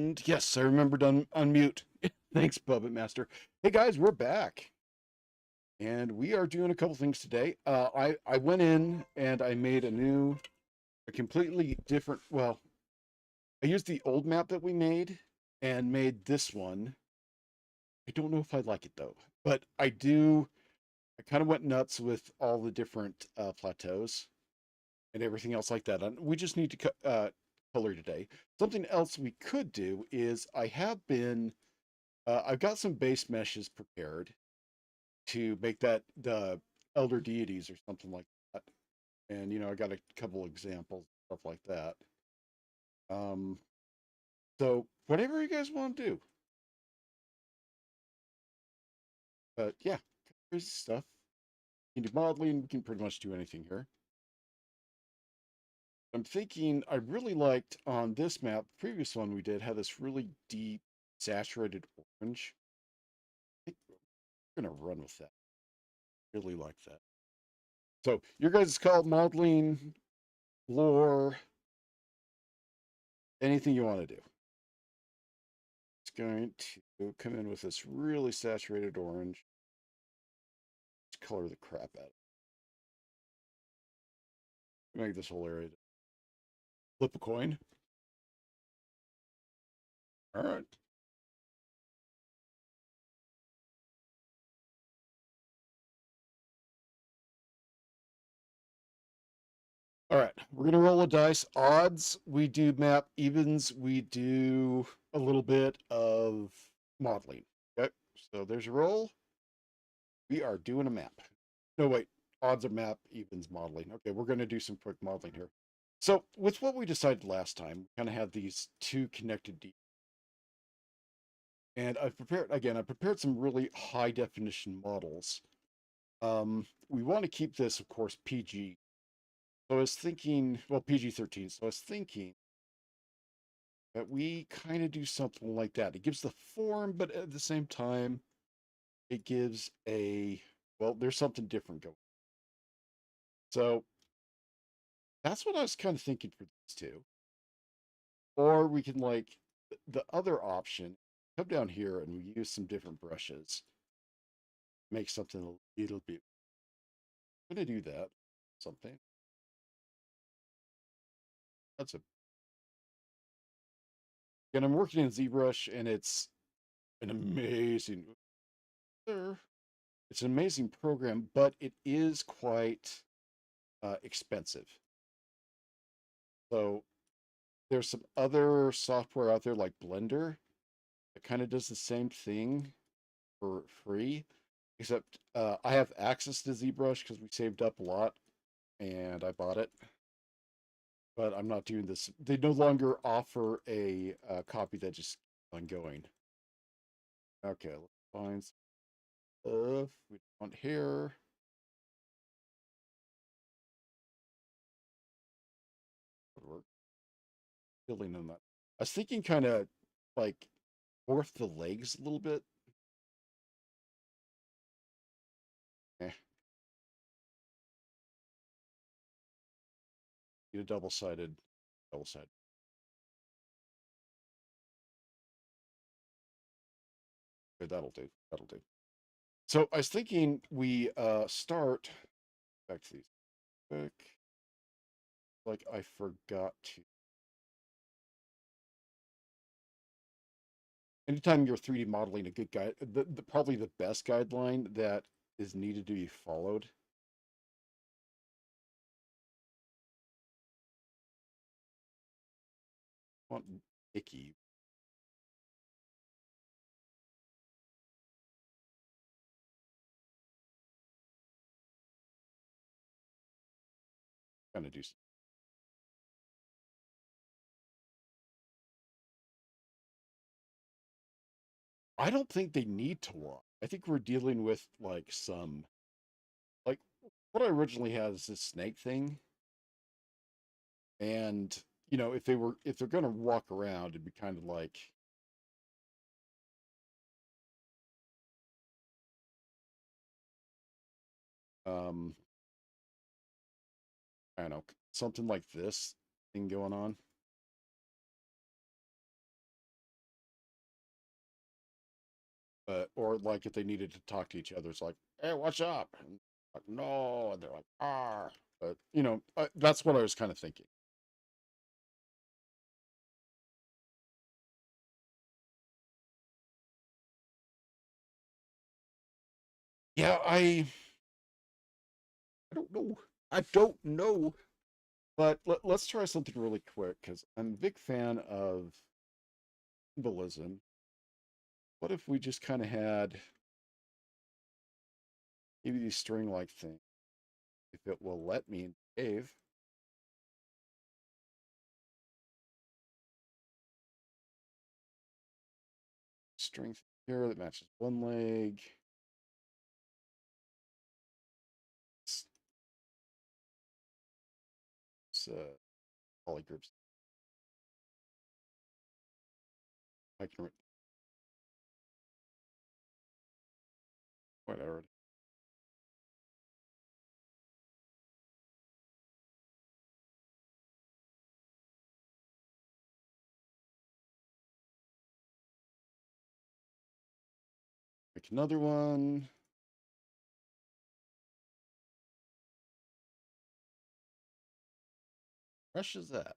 And yes, I remembered to unmute. Thanks, Puppet Master. Hey guys, we're back. And we are doing a couple things today. I went in and I made a completely different, well, I used the old map that we made and made this one. I don't know if I like it though, but I do. I kind of went nuts with all the different plateaus and everything else like that. And we just need to color today. Something else we could do is I've got some base meshes prepared to make that the elder deities or something like that. And I got a couple examples, stuff like that. Um, so whatever you guys want to do. But yeah, crazy stuff. You can do modeling, we can pretty much do anything here. I'm thinking I really liked on this map, the previous one we did had this really deep saturated orange. I think we're gonna run with that. Really like that. So your guys' call modeling, lore, anything you want to do. It's going to come in with this really saturated orange. Let's color the crap out of it. Make this whole area. Flip a coin. All right. All right. We're going to roll a dice. Odds, we do map. Evens, we do a little bit of modeling. Okay. So there's your roll. We are doing a map. No, wait. Odds are map, evens modeling. Okay. We're going to do some quick modeling here. So with what we decided last time, we kind of have these two connected and I prepared some really high definition models. We want to keep this, of course, PG. So I was thinking, well, PG-13. So I was thinking that we kind of do something like that. It gives the form, but at the same time, it gives well, there's something different going. So that's what I was kind of thinking for these two. Or we can the other option, come down here and we use some different brushes, make something a little bit. I'm gonna do that. Something. That's a And I'm working in ZBrush, and it's an amazing. It's an amazing program, but it is quite expensive. So there's some other software out there like Blender that kind of does the same thing for free, except I have access to ZBrush because we saved up a lot, and I bought it. But I'm not doing this. They no longer offer a copy that just keeps on going. Okay, let's find stuff. We want hair. Would work. Filling in that. I was thinking kind of like morph the legs a little bit. Eh, get a double sided. Okay, that'll do. That'll do. So I was thinking we start back to these quick. Like I forgot to. Anytime you're 3D modeling, a good guide, probably the best guideline that is needed to be followed. Want icky. Kind of do. I don't think they need to walk. I think we're dealing with like what I originally had is this snake thing, and if they're gonna walk around, it'd be kind of like um I don't know, something like this thing going on. Or like if they needed to talk to each other, it's like, "Hey, what's up?" And like, no, and they're like, "Ah." But that's what I was kind of thinking. Yeah, I don't know. I don't know. But let's try something really quick because I'm a big fan of symbolism. What if we just kind of had maybe these string-like things? If it will let me in the cave, string here that matches one leg. It's polygroups. I can whatever. Make another one. Rush is that?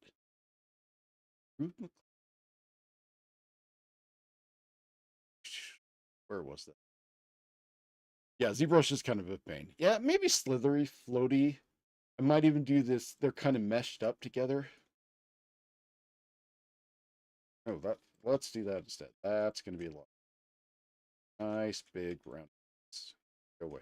Where was that? Yeah, ZBrush is kind of a pain. Yeah, maybe slithery, floaty. I might even do this. They're kind of meshed up together. Oh, that. Let's do that instead. That's going to be a lot. Nice big round. Go away.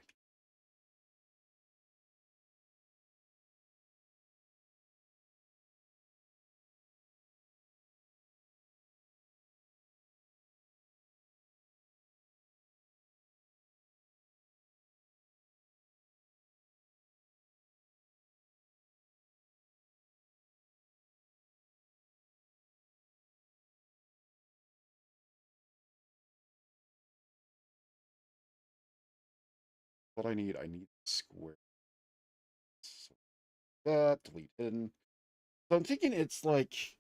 What I need square. So that delete hidden. So I'm thinking it's like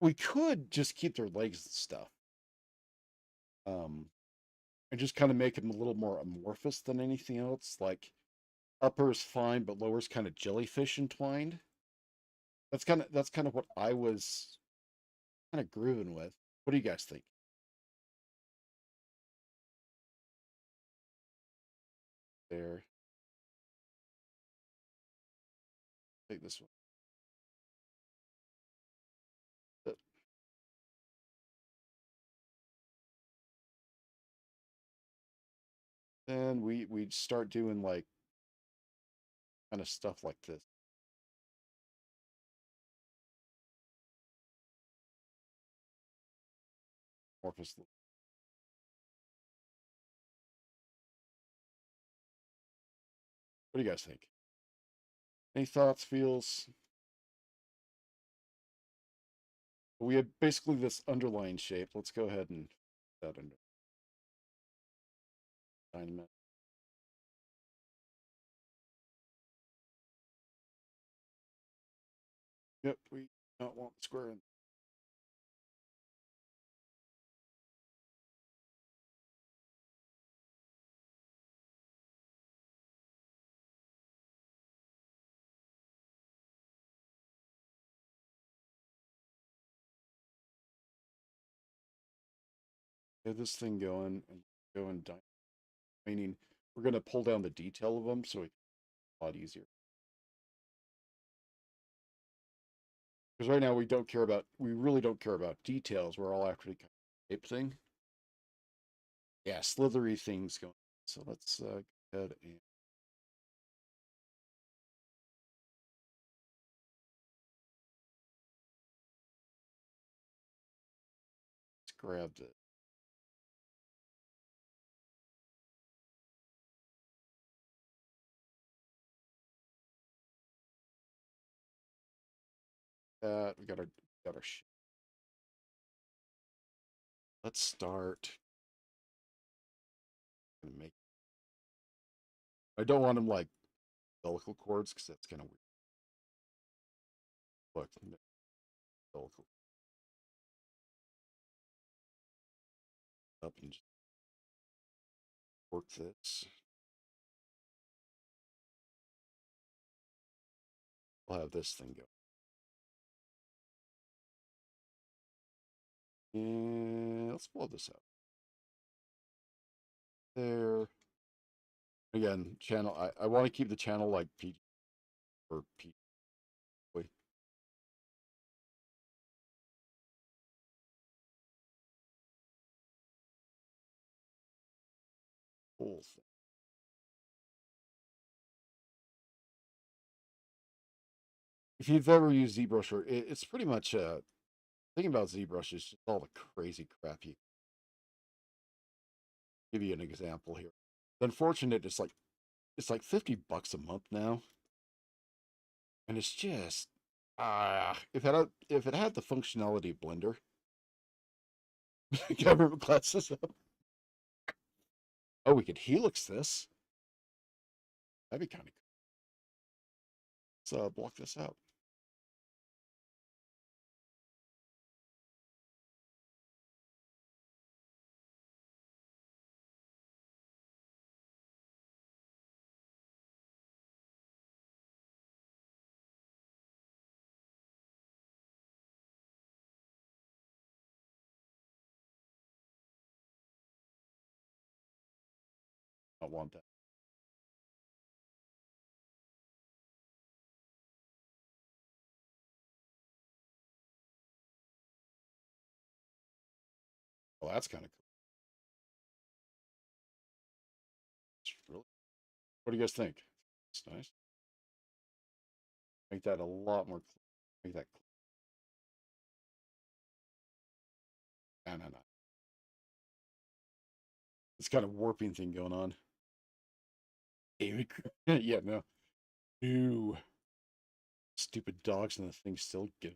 we could just keep their legs and stuff. Um, and just kind of make them a little more amorphous than anything else. Like upper is fine, but lower is kind of jellyfish entwined. That's kind of what I was kind of grooving with. What do you guys think? There, take this one. Then we'd start doing like kind of stuff like this. Amorphous. What do you guys think? Any thoughts, feels? We had basically this underlying shape. Let's go ahead and put that under dynamite. Yep, we don't want the square in. Get this thing going and go and meaning we're going to pull down the detail of them so it's a lot easier. Because right now we really don't care about details. We're all after the kind of shape thing. Yeah, slithery things going. So let's go ahead and let's grab that. We got our. Let's start and make. I don't want them like umbilical cords because that's kind of weird. Look, umbilical up and work this. We'll have this thing go. And let's blow this out. There. Again, channel. I want to keep the channel like P or P. Wait. Whole thing. If you've ever used ZBrush, or it's pretty much thinking about ZBrush is just all the crazy crap you. Give you an example here. The unfortunate, it's like $50 a month now, and it's just if it had the functionality of Blender, government classes up. Oh, we could helix this. That'd be kind of cool. Let's block this out. I want that. Oh, that's kind of cool. Really. What do you guys think? It's nice. Make that a lot more. Make that. No, no, no. It's kind of warping thing going on. Yeah, no. Ew. Stupid dogs and the thing still give.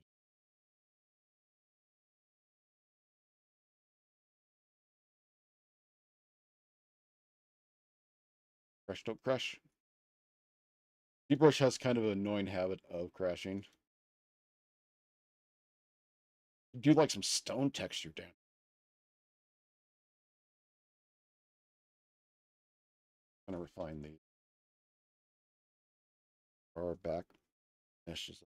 Crash, don't crash. ZBrush has kind of an annoying habit of crashing. Do like some stone texture down. I'm gonna refine the our back meshes.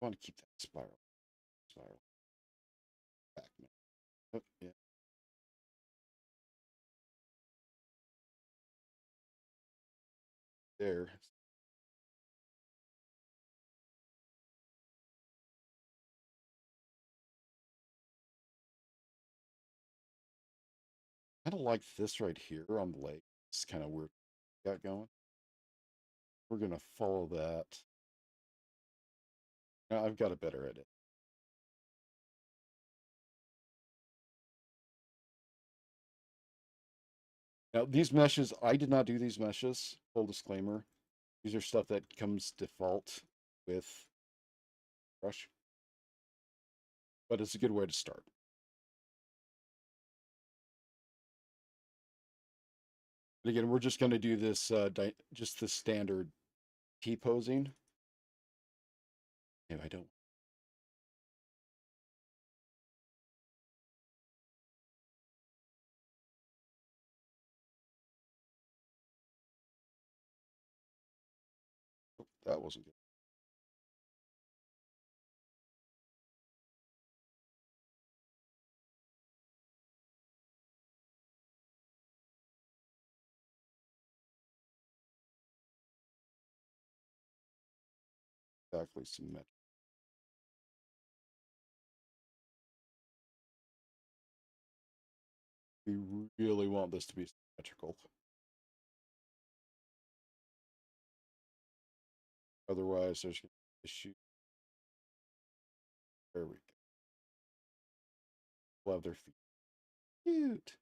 I want to keep that spiral back. Oh, yeah. There. Kind of like this right here on the lake. It's kind of weird. Got going. We're gonna follow that. Now I've got a better edit. Now these meshes, I did not do these meshes. Full disclaimer. These are stuff that comes default with Brush, but it's a good way to start. And again, we're just going to do this, just the standard T-posing. If I don't. Oh, that wasn't good. Exactly symmetric. We really want this to be symmetrical. Otherwise, there's going to be issue. There we go. Love their feet. Cute.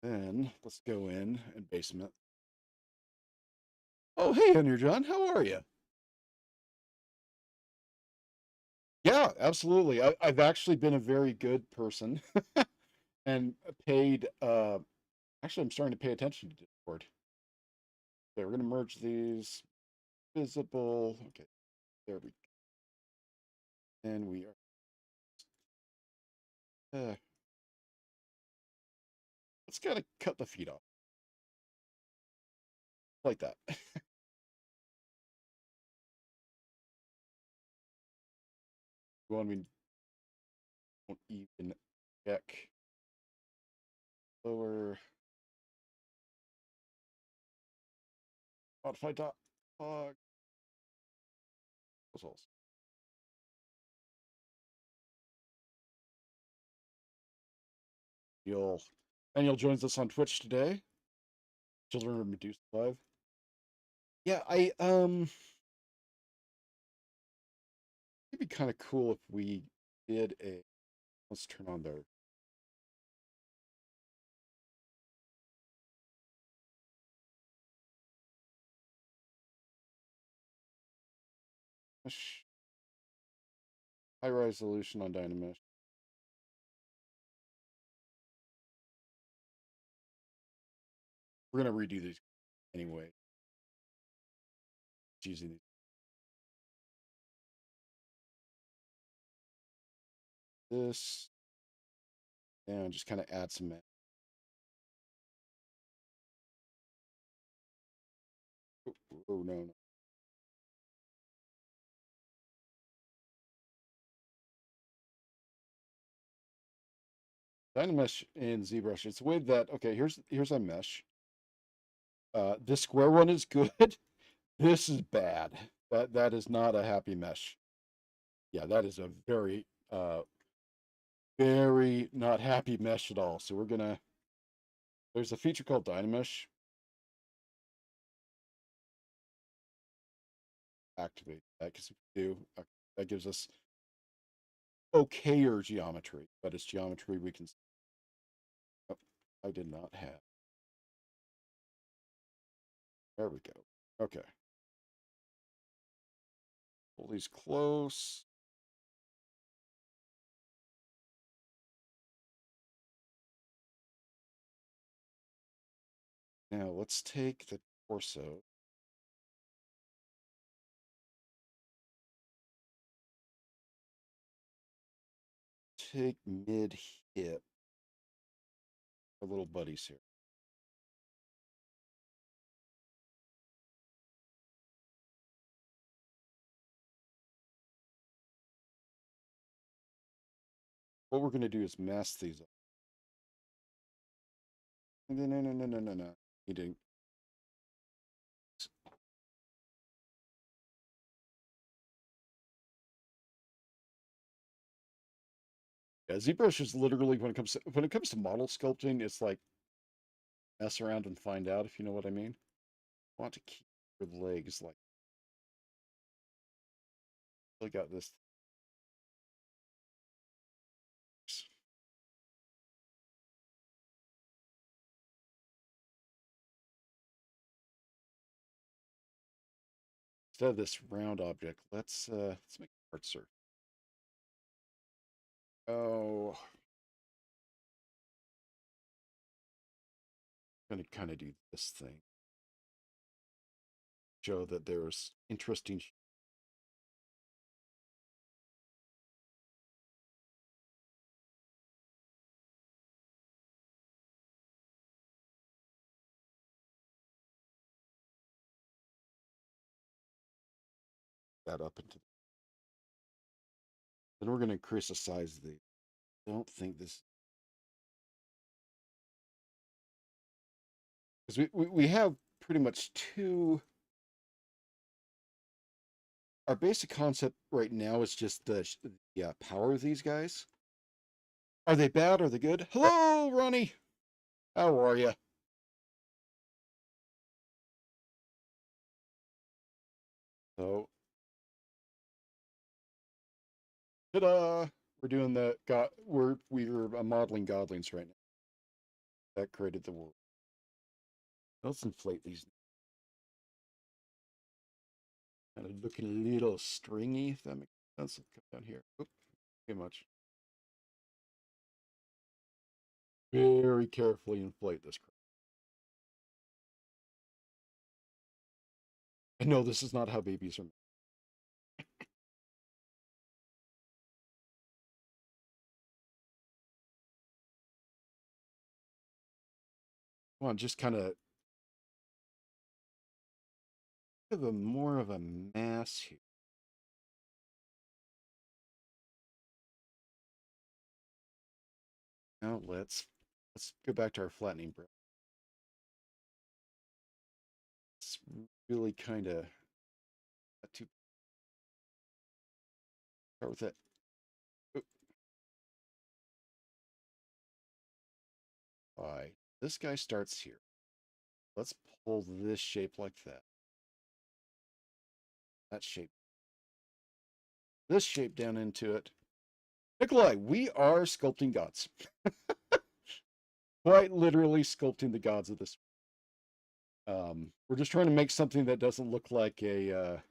Then let's go in and basement. Oh, hey, Henry John, how are you? Yeah, absolutely. I've actually been a very good person. and paid. Actually, I'm starting to pay attention to Discord. Okay, we're gonna merge these. Visible. Okay, there we go. And we are. Let's gotta cut the feed off like that. You want me? Won't even check lower modify dot log results. You'll Daniel joins us on Twitch today. Children of Medusa Live. Yeah, it'd be kind of cool if we did a. Let's turn on their. High resolution on Dynamesh. We're gonna redo these anyway. Using these. This and just kind of add some. Oh no, no. Dynamesh in ZBrush. It's a way that okay. Here's a mesh. This square one is good. This is bad. That is not a happy mesh. Yeah, that is a very not happy mesh at all. So we're gonna. There's a feature called Dynamesh. Activate that because we do that gives us okayer geometry, but it's geometry we can. Oh, I did not have. There we go. Okay. Pull these close. Now let's take the torso. Take mid hip. Our little buddies here. What we're gonna do is mask these up. No. You didn't. Yeah, ZBrush is literally when it comes to model sculpting, it's like mess around and find out if you know what I mean. I want to keep your legs like I got this. Instead of this round object, let's make a part surface. Oh, I'm gonna kind of do this thing. Show that there's interesting. That up into. Then we're gonna increase the size of the. I don't think this because we have pretty much two. Our basic concept right now is just the power of these guys. Are they bad? Are they good? Hello, Ronnie. How are you? So, ta-da! We're doing the god. We're modeling godlings right now. That created the world. Let's inflate these. Kind of looking a little stringy. If that makes sense. Come down here. Oop, too much. very carefully inflate this crap. And no, this is not how babies are made. Come on, just kind of have a more of a mass here. Now let's go back to our flattening brush. It's really kind of too start with that. All right, this guy starts here. Let's pull this shape like that. That shape. This shape down into it. Nikolai, we are sculpting gods. Quite literally sculpting the gods of this. We're just trying to make something that doesn't look like a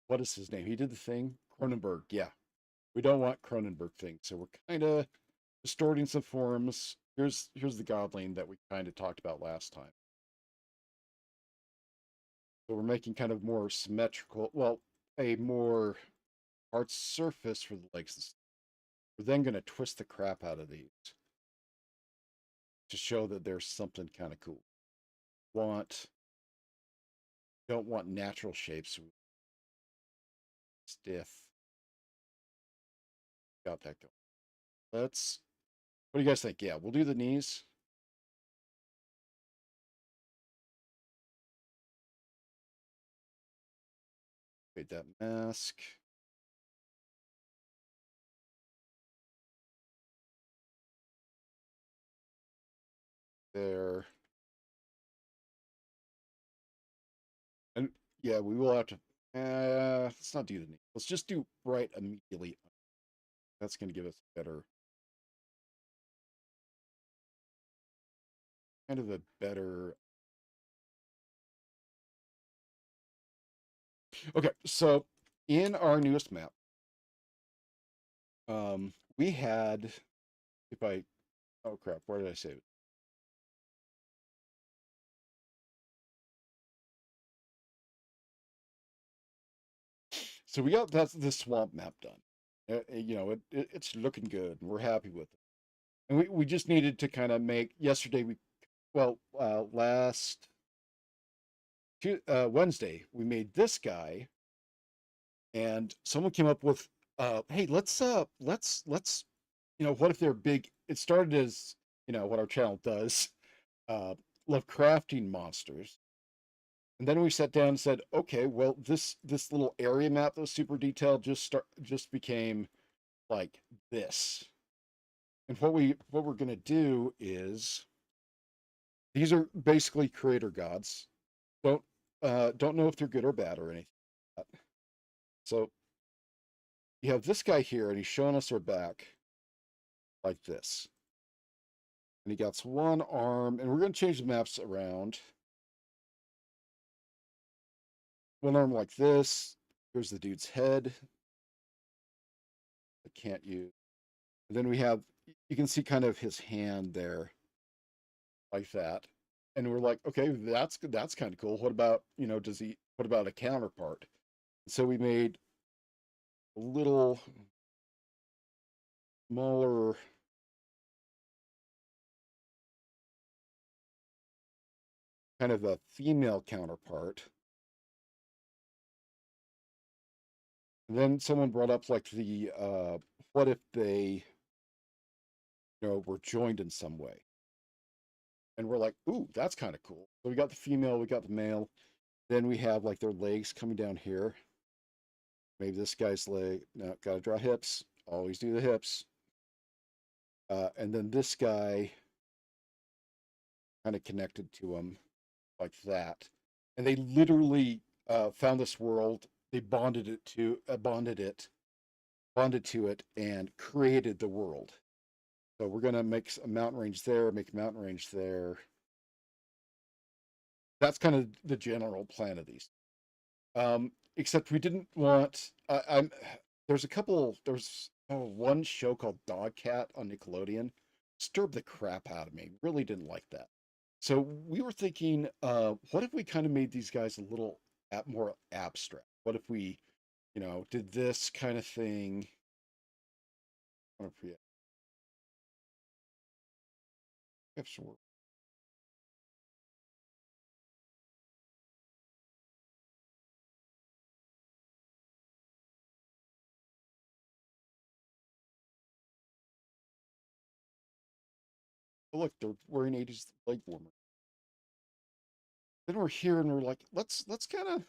what is his name? He did the thing, Cronenberg. Yeah, we don't want Cronenberg things, so we're kind of distorting some forms. Here's the godling that we kind of talked about last time. So we're making kind of more symmetrical, well, a more hard surface for the legs. We're then going to twist the crap out of these to show that there's something kind of cool. Don't want natural shapes. Stiff. Got that going. What do you guys think? Yeah, we'll do the knees. Create that mask. There. And yeah, we will have to, let's not do the knee. Let's just do right immediately. That's going to give us kind of a better. Okay, so in our newest map, we had, oh crap, where did I save it? So we got the swamp map done. It's looking good, and we're happy with it. And we just needed to kind of make yesterday. Last Wednesday we made this guy, and someone came up with, hey, let's what if they're big? It started as what our channel does, Lovecrafting monsters. And then we sat down and said, okay, well, this little area map that was super detailed just became like this. And what we're gonna do is these are basically creator gods. Don't know if they're good or bad or anything. So you have this guy here, and he's showing us our back like this. And he got one arm, and we're gonna change the maps around. One arm like this. Here's the dude's head. I can't use. And then we have, you can see kind of his hand there, like that. And we're like, okay, that's kind of cool. What about, what about a counterpart? So we made a little smaller, kind of a female counterpart. And then someone brought up like the what if they were joined in some way? And we're like, ooh, that's kind of cool. So we got the female, we got the male. Then we have like their legs coming down here. Maybe this guy's leg. No, gotta draw hips. Always do the hips. And then this guy kind of connected to him like that. And they literally found this world. They bonded to it, and created the world. So we're gonna make a mountain range there, make a mountain range there. That's kind of the general plan of these. Except we didn't want. There's Oh, one show called Dog Cat on Nickelodeon disturbed the crap out of me. Really didn't like that. So we were thinking, what if we kind of made these guys a little more abstract? What if we, did this kind of thing? I don't know if we have some. Oh, look, they're wearing 80s leg warmer. Then we're here and we're like, let's kind of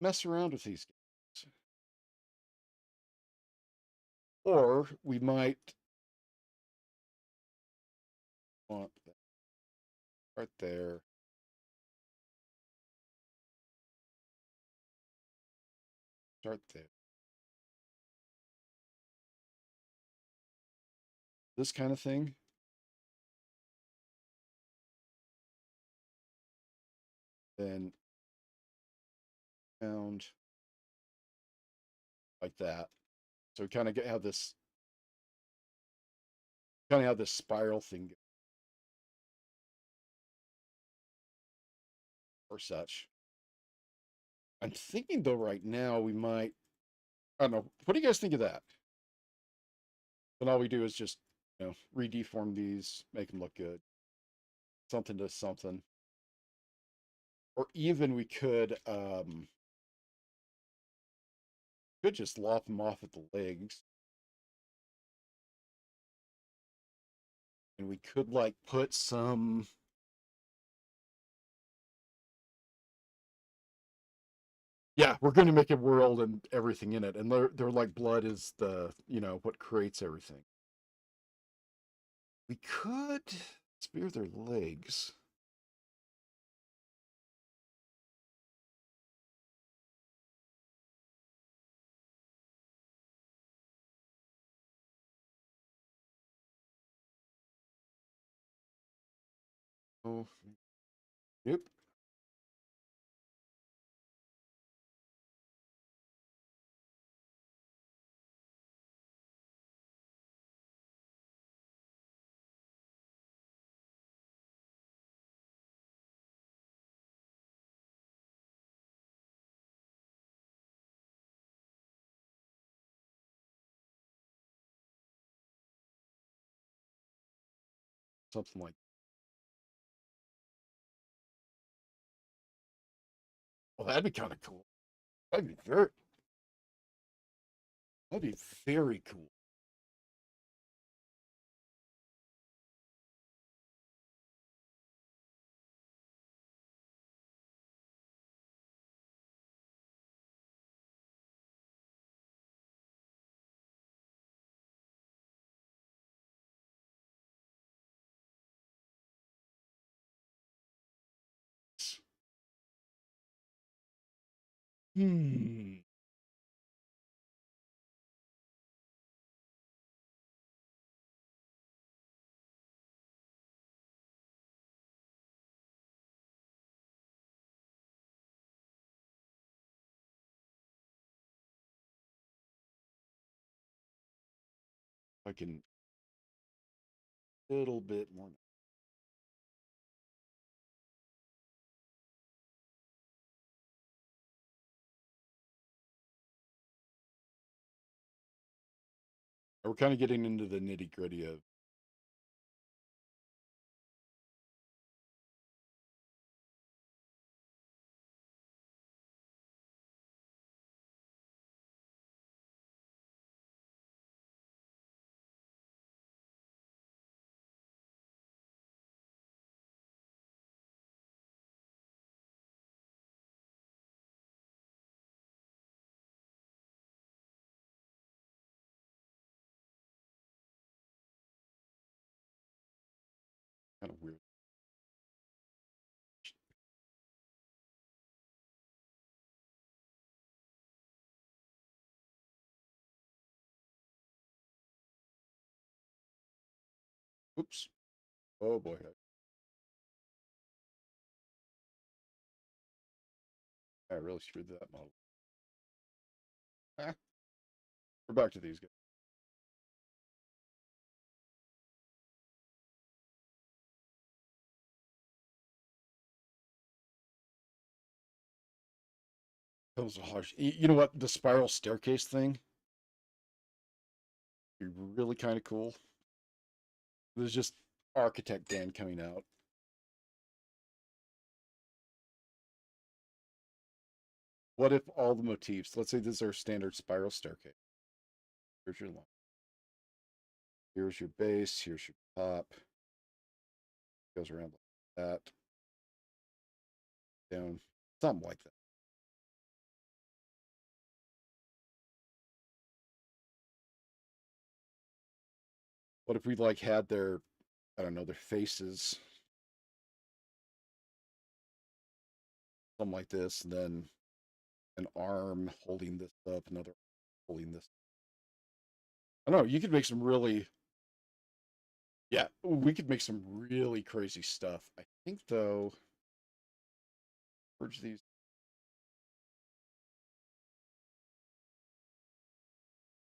mess around with these guys. Or we might want that right there, start there. This kind of thing. Then found like that. So we kind of have this spiral thing or such. I'm thinking though right now we might. I don't know. What do you guys think of that? Then all we do is just redeform these, make them look good, something to something, or even we could just lop them off at the legs, and we could like put some. Yeah, we're going to make a world and everything in it, and they're like blood is the what creates everything. We could spear their legs. Oh, yep. Something like. Well, that'd be kind of cool. That'd be very. That'd be very cool. Hmm. I can a little bit more. We're kind of getting into the nitty gritty of. Kind of weird. Oops. Oh boy. I really screwed that model. Ah, we're back to these guys. That was harsh. You know what? The spiral staircase thing be really kind of cool. There's just Architect Dan coming out. What if all the motifs, let's say this is our standard spiral staircase. Here's your line. Here's your base. Here's your top. Goes around like that. Down. Something like that. What if we like had their, I don't know, their faces, something like this, and then an arm holding this up, another holding this. I don't know. You could make some really, yeah, we could make some really crazy stuff. I think though, purge these.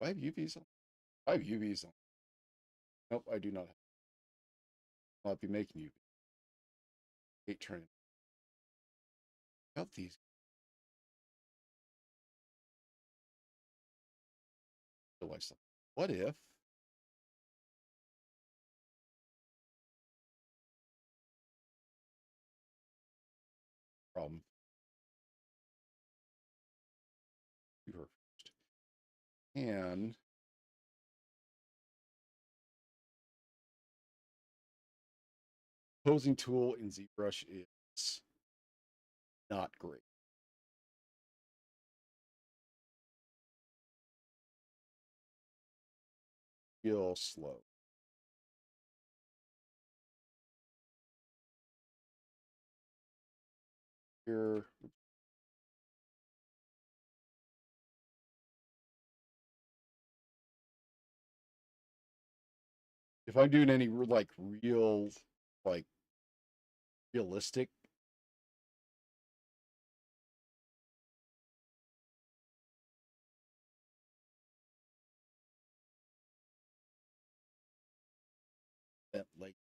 5 UVs on. 5 UVs on. Nope, I do not. I'll be making UV. 8 turn. About these. Like something. What if? Problem. You were first. And posing tool in ZBrush is not great. Real slow. Here. If I'm doing any like real, like realistic, like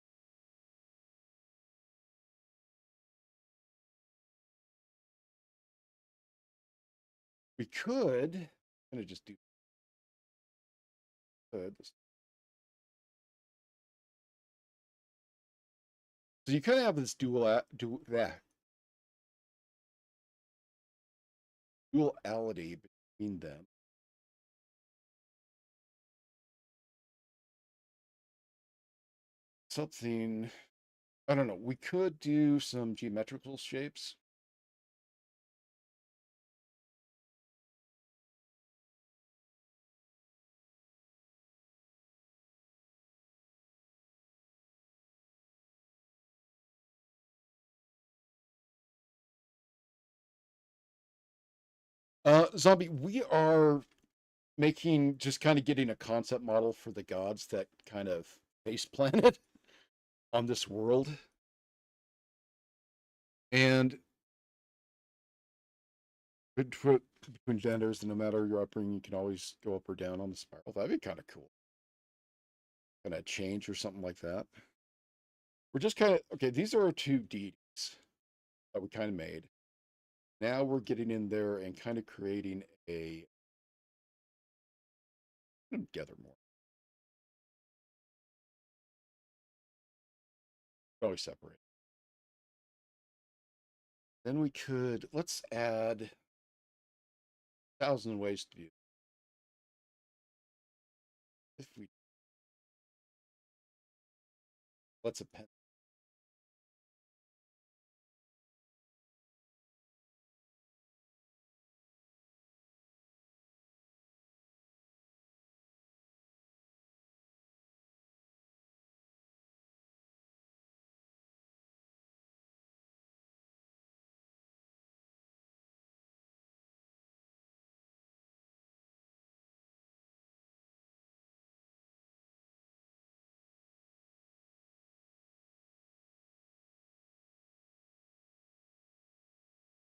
we could, I'm gonna just do could. So you kind of have this duality between them. Something, I don't know. We could do some geometrical shapes. Zombie, we are making just kind of getting a concept model for the gods that kind of face planet on this world. And between genders, and no matter your upbringing, you can always go up or down on the spiral. That'd be kind of cool. Kind of change or something like that. We're just kind of okay. These are our two deities that we kind of made. Now we're getting in there and kind of creating a together more. Always separate. Then we could let's add 1,000 ways to view. If we let's append.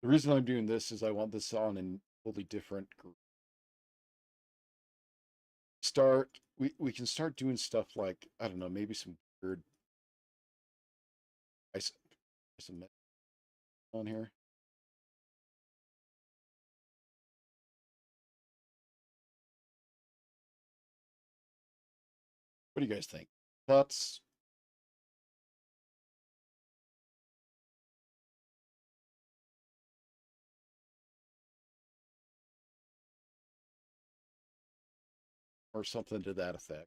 The reason I'm doing this is I want this on in totally different group. We can start doing stuff like I don't know, maybe some weird some on here. What do you guys think? Thoughts? Or something to that effect?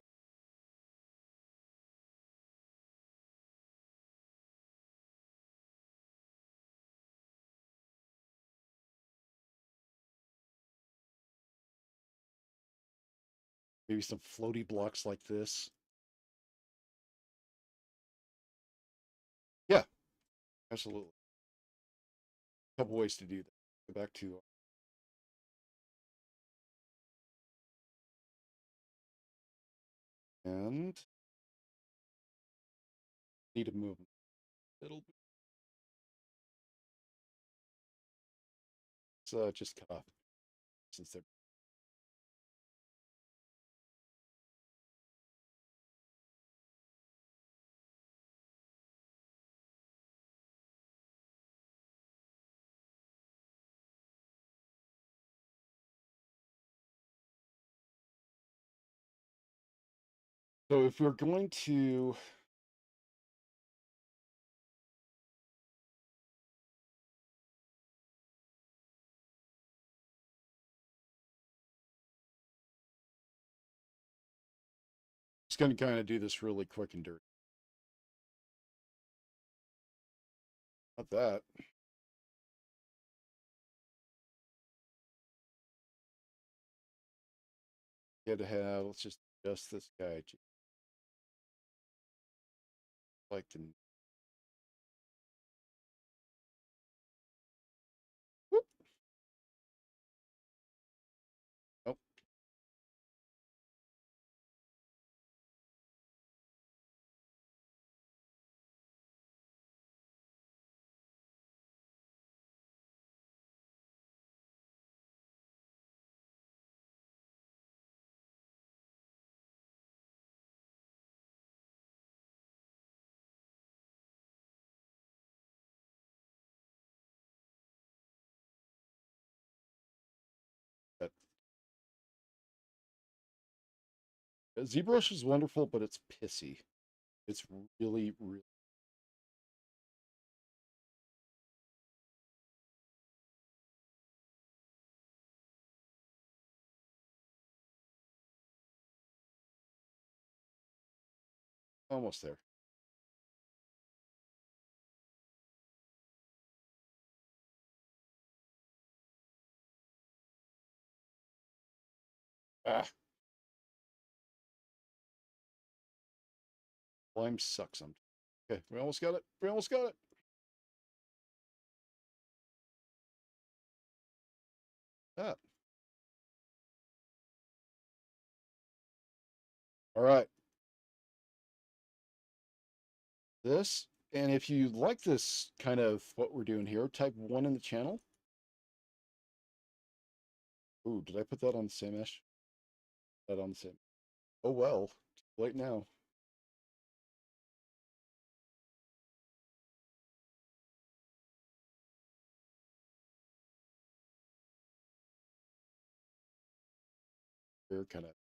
Maybe some floaty blocks like this. Yeah, absolutely. A couple ways to do that. Go back to and need to move a little bit. So just cut off since they're so if we're going to just going to kind of do this really quick and dirty. Not that. You had to have, let's just adjust this guy. Like to, whoop, oh, that. ZBrush is wonderful, but it's pissy. It's really, really almost there. Ah, Lime sucks sometimes. Okay, we almost got it. We almost got it. Ah, all right. This, and if you like this kind of what we're doing here, type 1 in the channel. Ooh, did I put that on the same mesh? That on the same. Oh well, too late now. They're kind of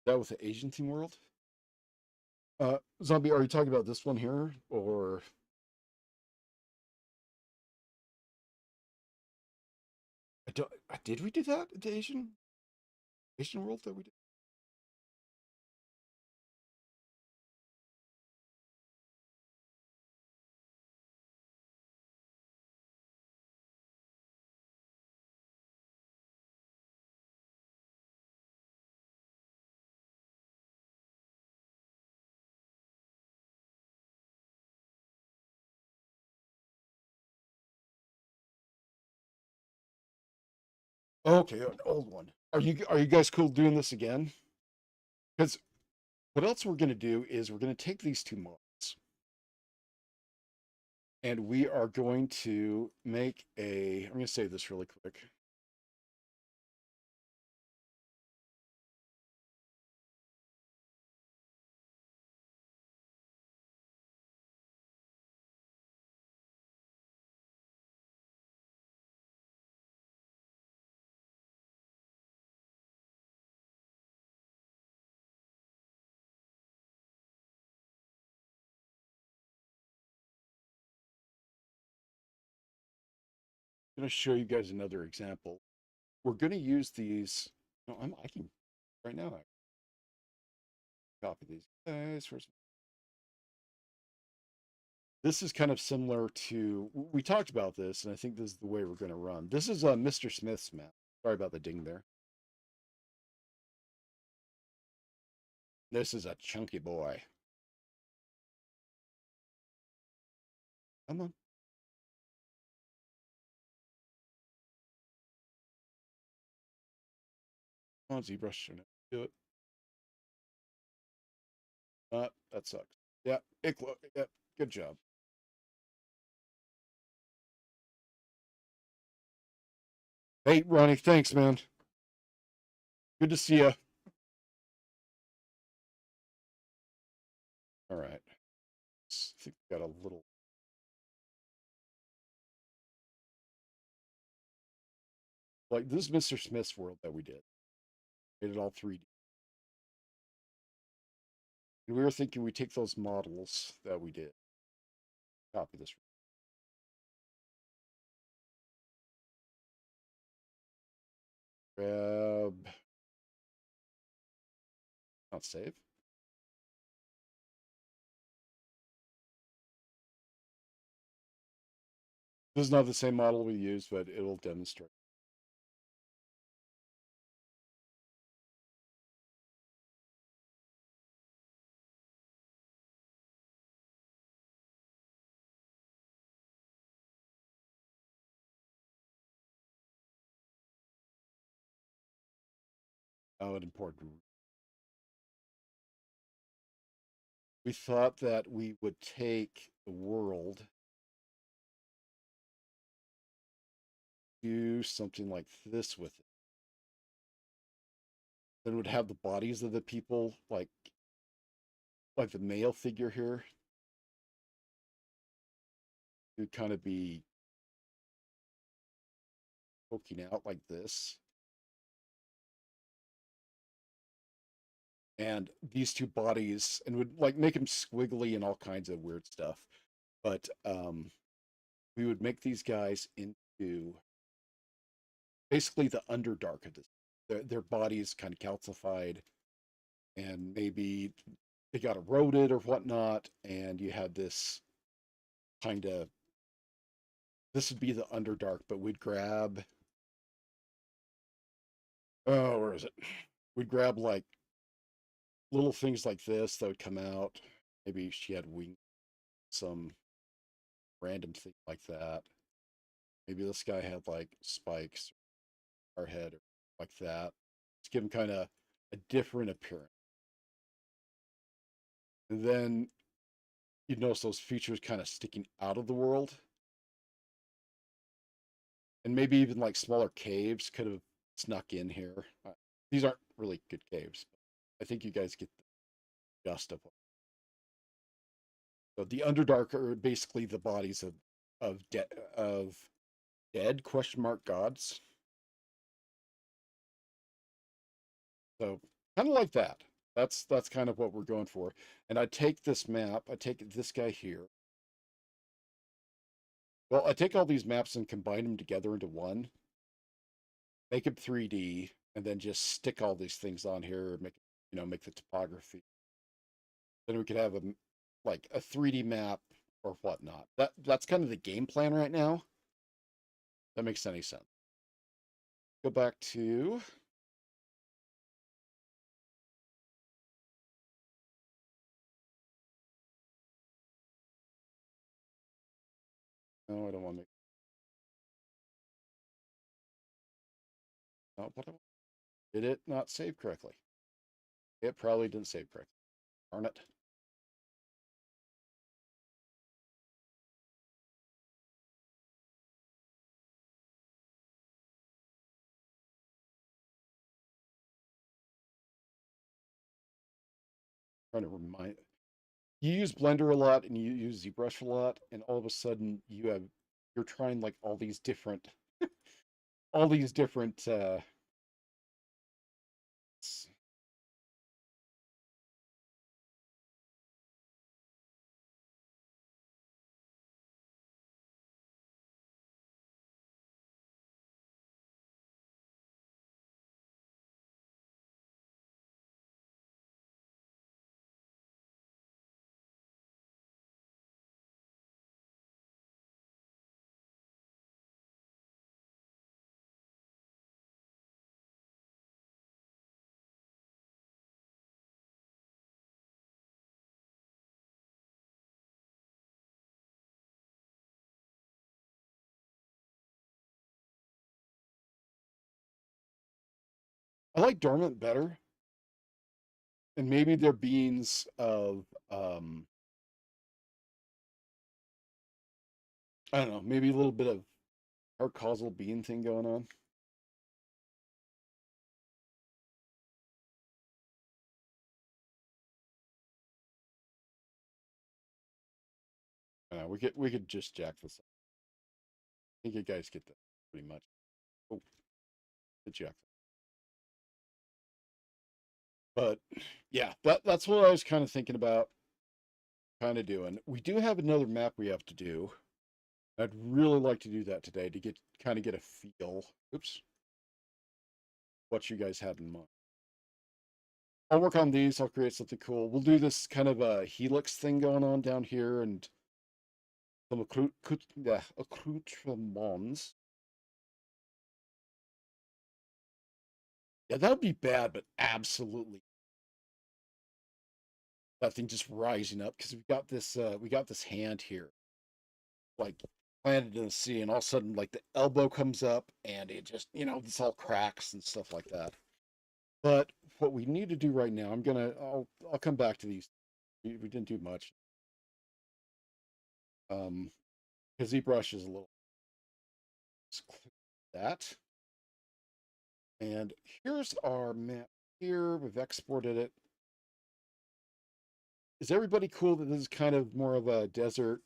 that with the Asian team world. Zombie, are you talking about this one here, or I don't, did we do that? The Asian world that we did? Okay, an old one. Are you guys cool doing this again? Because what else we're gonna do is we're gonna take these two mods and we are going to make a. I'm gonna save this really quick. going to show you guys another example. We're going to use these. No, I can right now. I copy these guys first. This is kind of similar to, we talked about this, and I think this is the way we're going to run. This is Mr. Smith's map. Sorry about the ding there. This is a chunky boy. Come on. Come on, ZBrush. Do it. That sucks. Yeah, yeah, good job. Hey, Ronnie, thanks, man. Good to see you. All right. I think we got a little. Like, this is Mr. Smith's world that we did. Made it all 3D. And we were thinking we take those models that we did. Copy this. Grab. Not save. This is not the same model we used, but it will demonstrate. Oh, an important. We thought that we would take the world, do something like this with it. Then would have the bodies of the people, like the male figure here, would kind of be poking out like this. And these two bodies, and would like make them squiggly and all kinds of weird stuff. But we would make these guys into basically the underdark of this. Their bodies kind of calcified, and maybe they got eroded or whatnot, and you had this kind of, this would be the underdark, but we'd grab, oh, where is it? We'd grab like little things like this that would come out. Maybe she had wings, some random thing like that. Maybe this guy had like spikes, or head, or like that. Just give him kind of a different appearance. And then you'd notice those features kind of sticking out of the world. And maybe even like smaller caves could have snuck in here. These aren't really good caves, but I think you guys get the gist of what. So the Underdark are basically the bodies of dead question mark gods. So kind of like that. That's kind of what we're going for. And I take this map, I take this guy here. Well, I take all these maps and combine them together into one, make them 3D, and then just stick all these things on here, make the topography. Then we could have like a 3D map or whatnot. That's kind of the game plan right now. That makes any sense. Go back to no, I don't want to make no, what did it not save correctly? It probably didn't save correctly. Darn it. Trying to remind you use Blender a lot and you use ZBrush a lot, and all of a sudden you're trying like all these different I like dormant better, and maybe they're beans of I don't know, maybe a little bit of our causal bean thing going on. We could just jack this up. I think you guys get that pretty much. Oh, the jack. But yeah, that's what I was kind of thinking about kind of doing. We do have another map we have to do. I'd really like to do that today to get a feel. Oops, what you guys had in mind. I'll work on these. I'll create something cool. We'll do this kind of a helix thing going on down here and some accoutrements. Yeah, that would be bad, but absolutely that thing just rising up because we got this hand here, like planted in the sea, and all of a sudden, like the elbow comes up and it just this all cracks and stuff like that. But what we need to do right now, I'll come back to these. We didn't do much. Because ZBrush is a little that. And here's our map here. We've exported it. Is everybody cool that this is kind of more of a desert,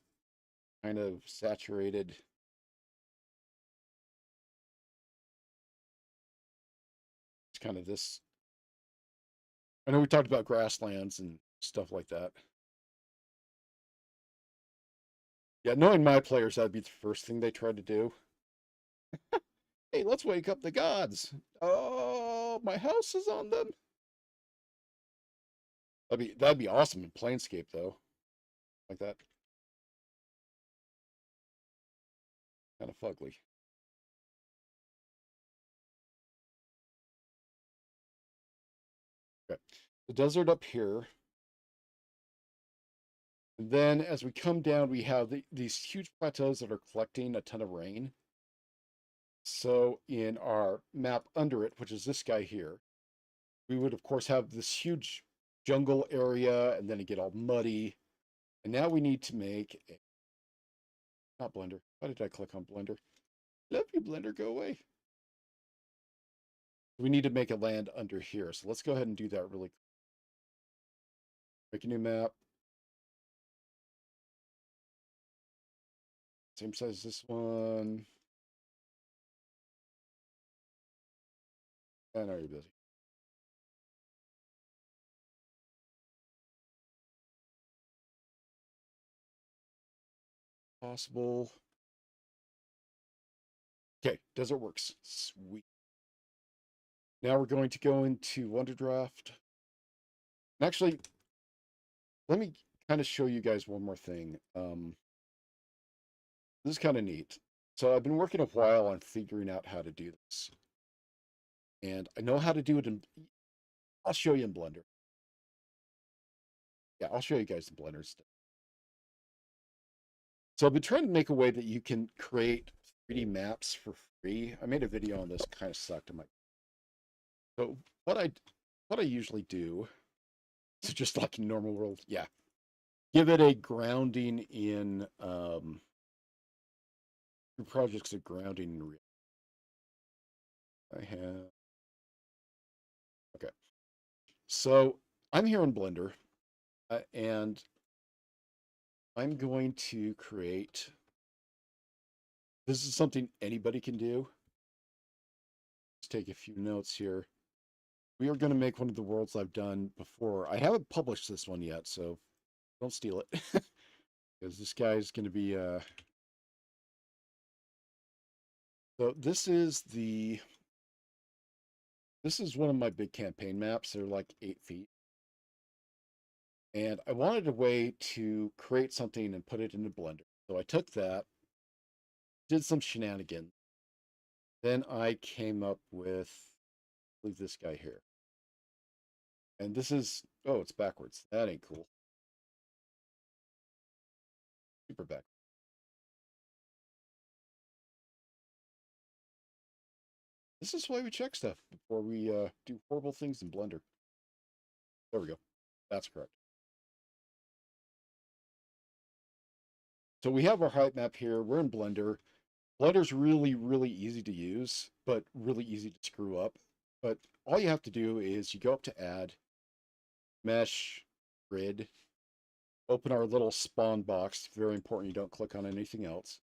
kind of saturated? It's kind of this. I know we talked about grasslands and stuff like that. Yeah, knowing my players, that'd be the first thing they try to do. Hey, let's wake up the gods. Oh, my house is on them. That'd be awesome in Planescape though, like that. Kind of fugly. Okay, the desert up here, and then as we come down, we have these huge plateaus that are collecting a ton of rain. So in our map under it, which is this guy here, we would of course have this huge jungle area, and then it get all muddy. And now we need to make a, not Blender. Why did I click on Blender? Love you, Blender. Go away. We need to make a land under here. So let's go ahead and do that really quick. Make a new map. Same size as this one. I know you're busy. Possible. Okay, desert works. Sweet. Now we're going to go into Wonderdraft. And actually, let me kind of show you guys one more thing. This is kind of neat. So I've been working a while on figuring out how to do this. And I know how to do it in, I'll show you in Blender. Yeah, I'll show you guys in Blender stuff. So I've been trying to make a way that you can create 3D maps for free. I made a video on this, kind of sucked. So what I usually do, so just like in normal world, yeah, give it a grounding in your projects are grounding in real. I have okay. So I'm here in Blender, and I'm going to create. This is something anybody can do. Let's take a few notes here. We are going to make one of the worlds I've done before. I haven't published this one yet, so don't steal it. Because this guy is going to be so this is one of my big campaign maps. They're like 8 feet. And I wanted a way to create something and put it into Blender. So I took that, did some shenanigans. Then I came up with, I believe, this guy here. And this is, oh, it's backwards. That ain't cool. Super back. This is why we check stuff before we do horrible things in Blender. There we go. That's correct. So we have our height map here. We're in Blender. Blender's really, really easy to use, but really easy to screw up. But all you have to do is you go up to Add, Mesh, Grid, open our little spawn box. Very important you don't click on anything else.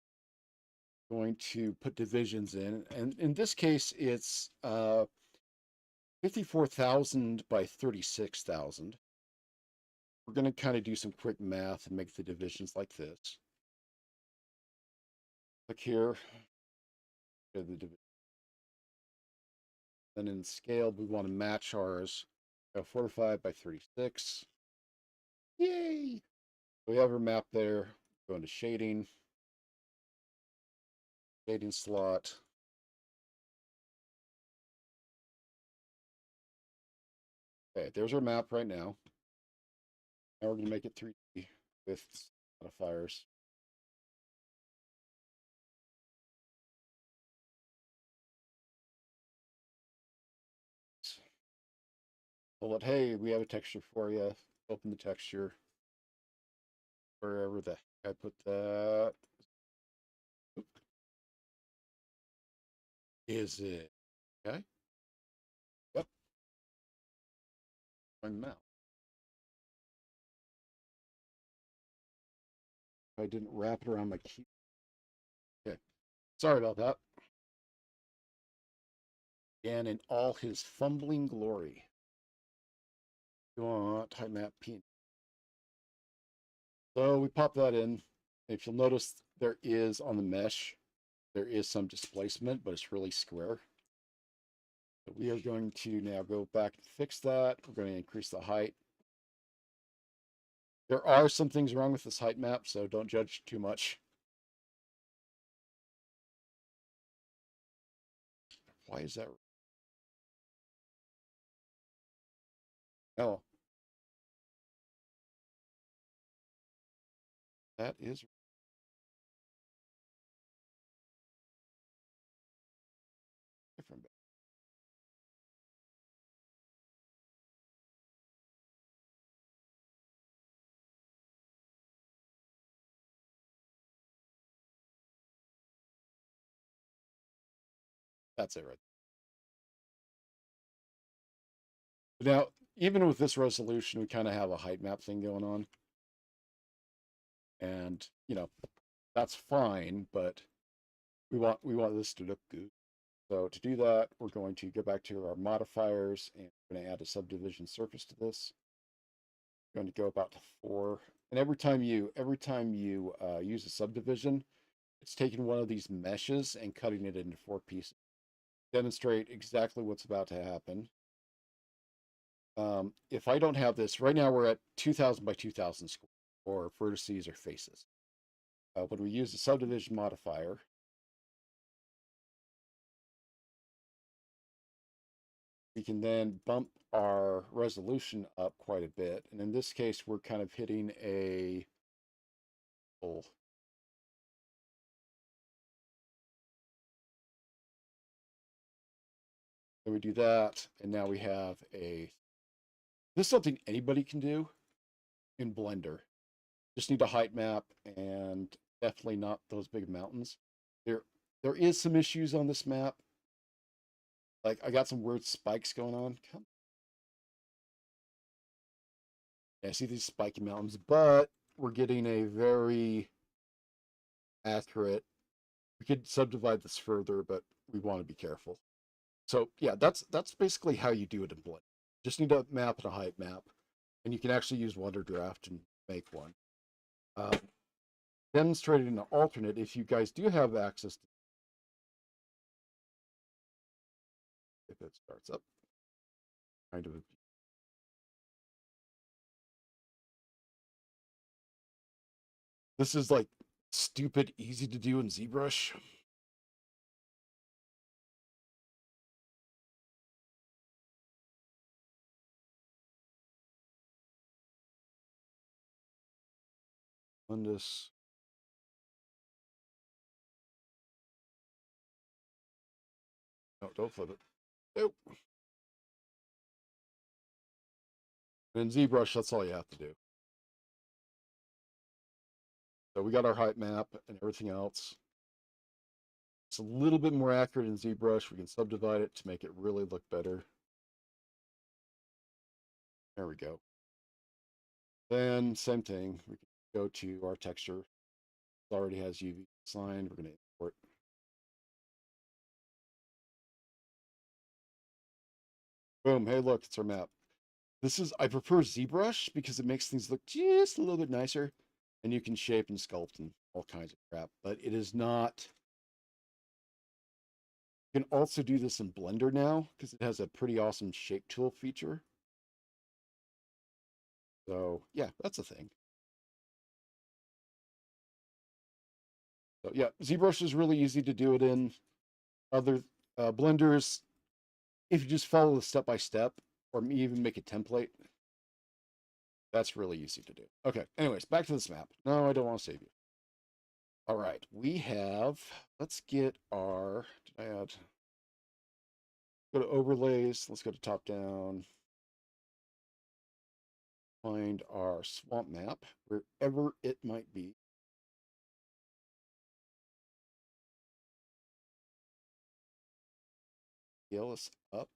Going to put divisions in, and in this case it's 54,000 by 36,000. We're going to kind of do some quick math and make the divisions like this. Click here. Go to the division. Then in scale, we want to match ours. 45 by 36. Yay! We have our map there. Go into shading. Shading slot. Okay, there's our map right now. Now we're going to make it 3D with modifiers. Well, hey, we have a texture for you. Open the texture. Wherever the heck I put that. Is it? Okay. Yep. My mouth. I didn't wrap it around my key. Okay. Sorry about that. And in all his fumbling glory. You want type map P. So we pop that in. If you'll notice, there is on the mesh, there is some displacement, but it's really square. So we are going to now go back and fix that. We're going to increase the height. There are some things wrong with this height map, so don't judge too much. Why is that? Oh, that is different. That's it right there. Now, even with this resolution, we kind of have a height map thing going on. And, you know, that's fine, but we want this to look good. So to do that, we're going to go back to our modifiers and we're going to add a subdivision surface to this. We're going to go about to 4. And every time you use a subdivision, it's taking one of these meshes and cutting it into 4 pieces. Demonstrate exactly what's about to happen. If I don't have this, right now we're at 2,000 by 2,000 square, or vertices or faces. When we use the subdivision modifier, we can then bump our resolution up quite a bit. And in this case, we're kind of hitting a full. So we do that, and now we have a, this is something anybody can do in Blender. Just need a height map and definitely not those big mountains. There is some issues on this map. Like I got some weird spikes going on. Yeah, I see these spiky mountains, but we're getting a very accurate. We could subdivide this further, but we want to be careful. So yeah, that's basically how you do it in Blender. Just need a map and a height map, and you can actually use WonderDraft and make one. Demonstrated an alternate if you guys do have access to, if it starts up, kind of. This is like stupid easy to do in ZBrush. On this. No, don't flip it. Nope. And in ZBrush, that's all you have to do. So we got our height map and everything else. It's a little bit more accurate in ZBrush. We can subdivide it to make it really look better. There we go. Then same thing. We can go to our texture. It already has UV assigned. We're going to import. Boom. Hey, look, it's our map. I prefer ZBrush because it makes things look just a little bit nicer. And you can shape and sculpt and all kinds of crap. But it is not. You can also do this in Blender now because it has a pretty awesome shape tool feature. So yeah, that's a thing. So yeah, ZBrush is really easy to do it in. Other Blenders, if you just follow the step by step, or even make a template, that's really easy to do. Okay, anyways, back to this map. No, I don't want to save you. All right, we have, let's get our, did I add, go to overlays, let's go to top down, find our swamp map, wherever it might be. Scale us up.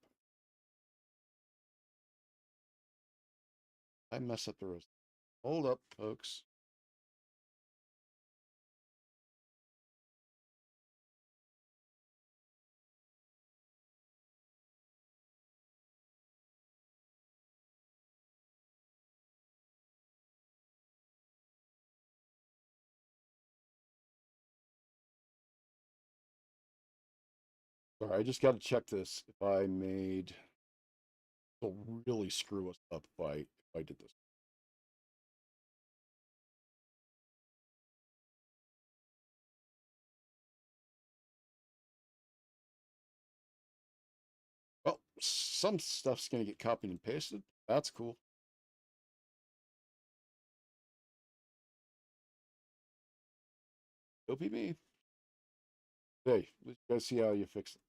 I mess up the rows. Hold up, folks. Sorry, I just got to check this. If I made, it'll really screw us up if I did this. Well, some stuff's going to get copied and pasted. That's cool. It'll be me. Hey, you guys see how you fix it.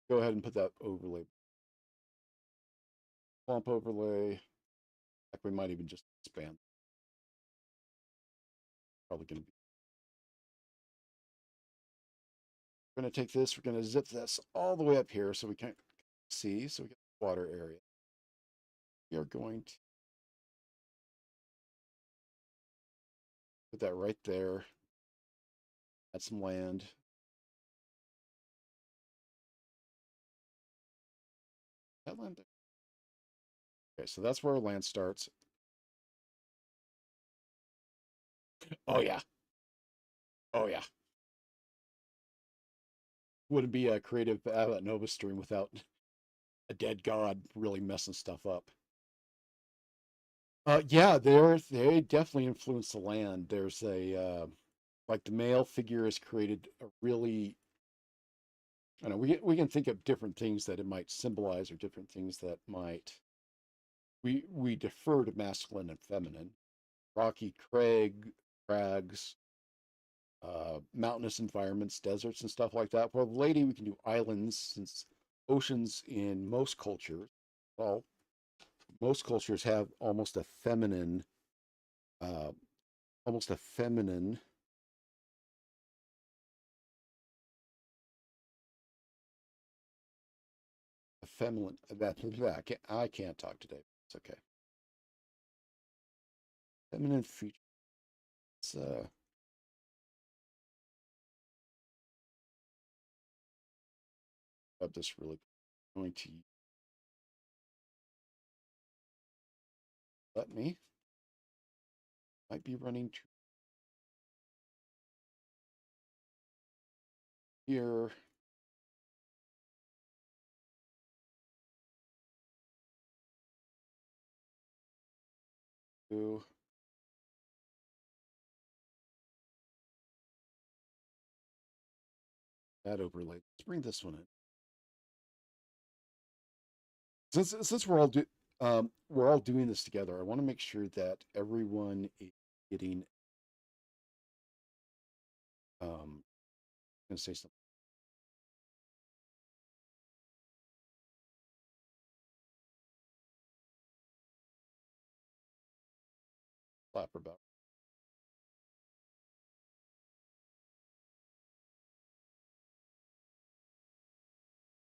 Go ahead and put that overlay. Swamp overlay. Heck, we might even just expand. Probably going to be. We're going to take this. We're going to zip this all the way up here so we can't see. So we get the water area. We are going to put that right there. Add some land. That land there. Okay, so that's where our land starts. Oh yeah. Oh yeah. Wouldn't be a creative Avant Novis stream without a dead god really messing stuff up. Yeah, they definitely influence the land. There's a like the male figure has created a really, I know we can think of different things that it might symbolize or different things that might we defer to masculine and feminine. Rocky crags, mountainous environments, deserts and stuff like that. For the lady, we can do islands since oceans in most cultures, well, most cultures have uh, almost a feminine feminine that I can't talk today. It's okay. Feminine features. Got this really going to let me. Might be running to here. To that overlay. Let's bring this one in. Since we're all doing this together, I want to make sure that everyone is getting. I'm going to say something. slap her about.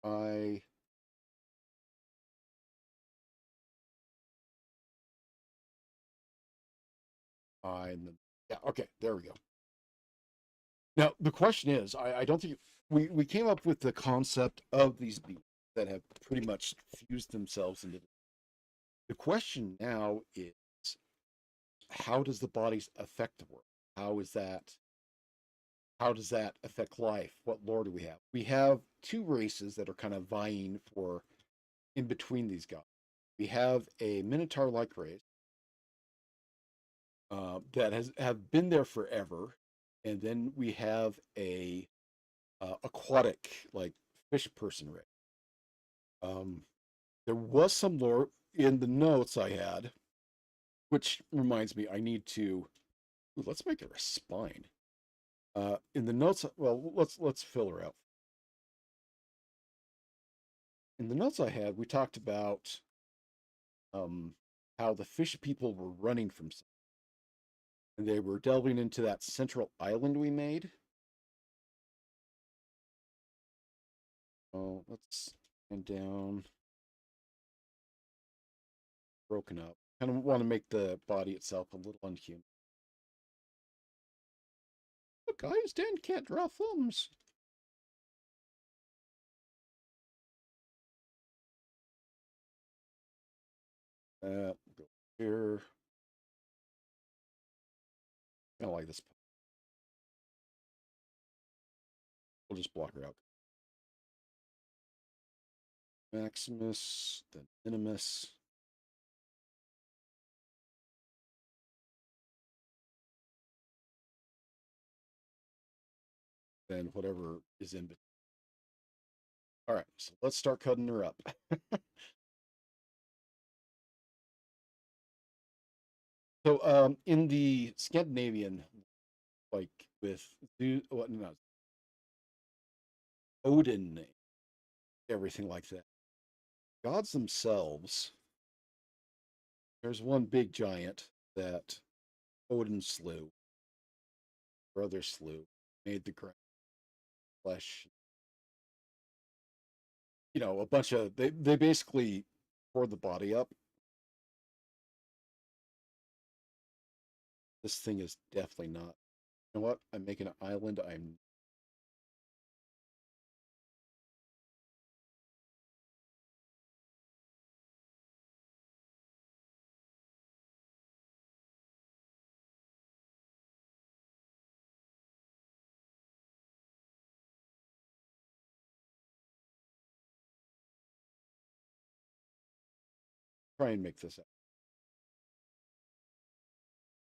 I and then yeah, okay, there we go. Now the question is, I don't think we came up with the concept of these beings that have pretty much fused themselves into the question now is how does the bodies affect the world? How is that how does that affect life? What lore do we have? We have two races that are kind of vying for in between these guys. We have a Minotaur-like race that has have been there forever, and then we have a aquatic like fish person race. Um, there was some lore in the notes I had, which reminds me I need to let's make her a spine. In the notes, well, let's fill her out. In the notes I had, we talked about um, how the fish people were running from something, and they were delving into that central island we made. Oh, let's and down, broken up. Kind of want to make the body itself a little unhuman. Look, guys, Dan can't draw thumbs. Go here. I don't like this. We'll just block her out. Maximus, then Minimus. Then whatever is in between. All right, so let's start cutting her up. So in the Scandinavian, like with what no, Odin, everything like that, gods themselves, there's one big giant that Odin slew, brother slew, made the ground flesh. You know, a bunch of they basically tore the body up. This thing is definitely not. You know what? I'm making an island. I'm trying to make this up.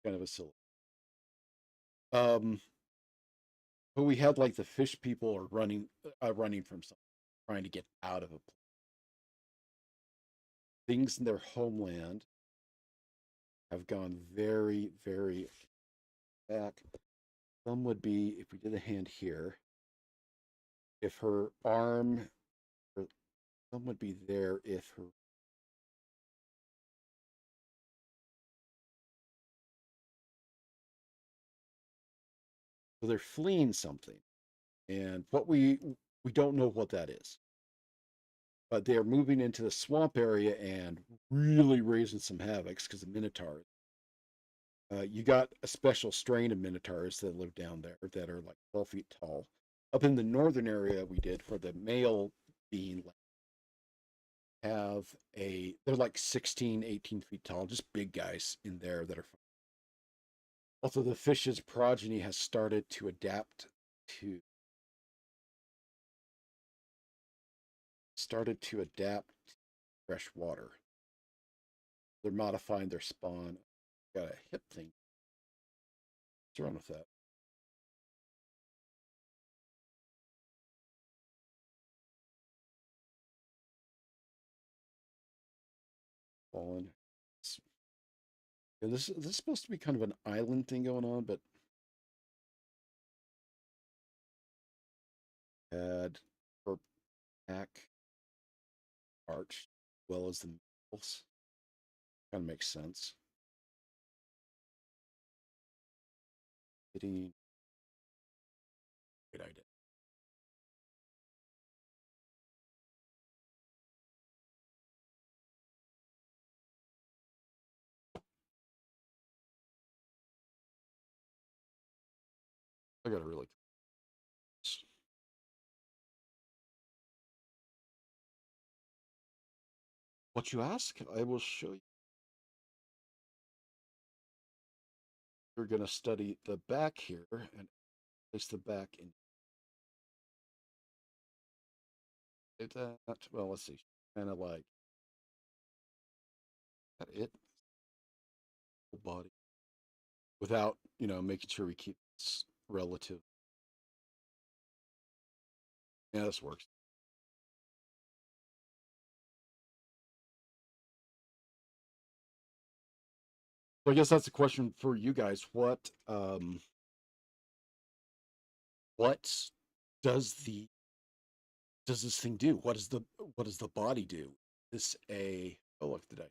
Kind of a silly. Um, but we had like the fish people are running from something, trying to get out of a place. Things in their homeland have gone very, very back. Some would be if we did a hand here. If her arm, or some would be there if her. So they're fleeing something, and what we don't know what that is. But they are moving into the swamp area and really raising some havocs because the minotaurs. You got a special strain of minotaurs that live down there that are like 12 feet tall. Up in the northern area, we did for the male being have they're like 16, 18 feet tall, just big guys in there that are. Also, the fish's progeny has to adapt to fresh water. They're modifying their spawn. Got a hip thing. What's wrong with that? Fallen. Yeah, this is supposed to be kind of an island thing going on, but had her pack arch as well as the males. Kind of makes sense. Getting great idea. I gotta really. What you ask, I will show you. We're gonna study the back here and place the back in that. Well, let's see. Kind of like that. It whole body without making sure we keep this relative. Yeah, this works. So I guess that's a question for you guys. What does the does this thing do? What does the body do? This a oh look did I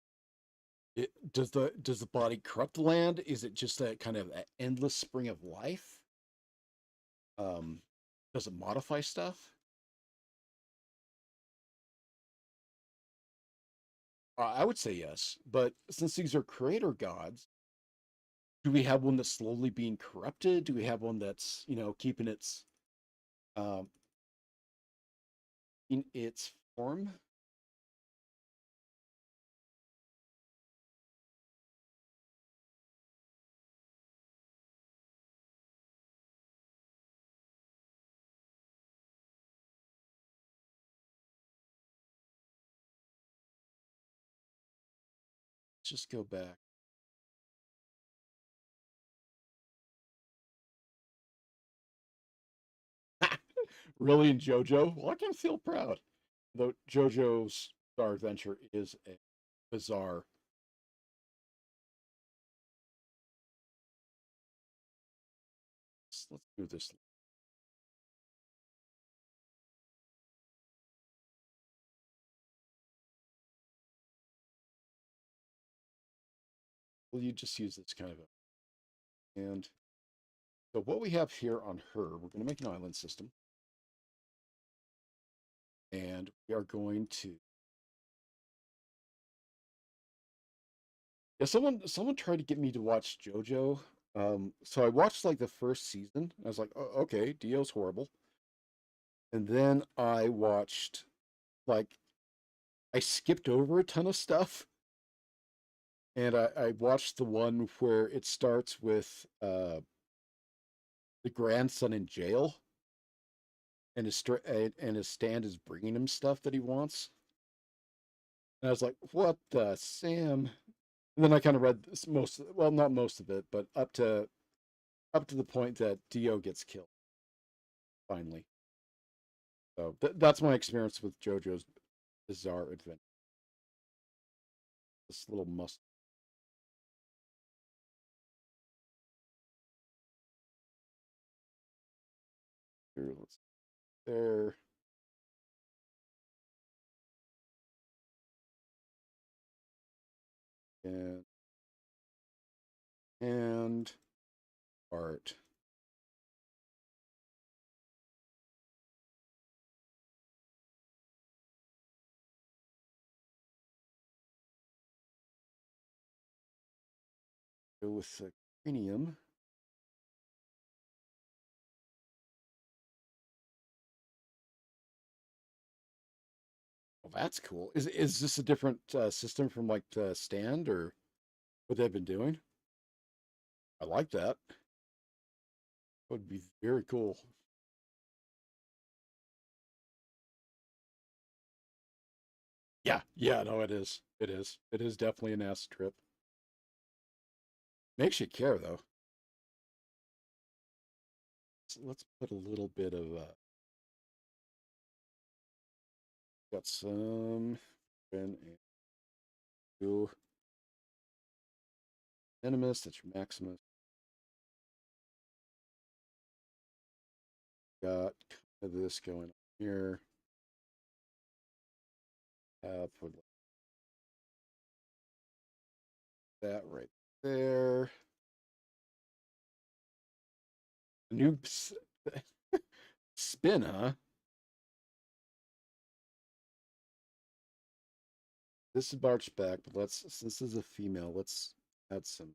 does the body corrupt the land? Is it just a kind of an endless spring of life? Um, does it modify stuff? I would say yes, but since these are creator gods, do we have one that's slowly being corrupted? Do we have one that's keeping its um, in its form? Let's just go back. Really, in JoJo? Well, I can feel proud. Though JoJo's Star Adventure is a bizarre. Let's do this. Will you just use this kind of and so what we have here on her, we're going to make an island system, and we are going to. Yeah, someone tried to get me to watch JoJo. So I watched like the first season. I was like, oh, okay, Dio's horrible. And then I watched like I skipped over a ton of stuff, and I watched the one where it starts with the grandson in jail, and his stand is bringing him stuff that he wants. And I was like, what the Sam? And then I kind of read well, not most of it, but up to the point that Dio gets killed finally. So that's my experience with JoJo's Bizarre Adventure. This little must. Here, let's there and and art. Go with the cranium. Well, that's cool. Is this a different system from like the stand or what they've been doing? I like that. Would be very cool. Yeah, yeah, no, it is. It is. It is definitely an acid trip. Makes you care though. So let's put a little bit of got some and two Animus, that's your Maximus. Got kind of this going on here. Put that right there. New spin, huh? This is Bart's back, but let's, since this is a female, let's add some.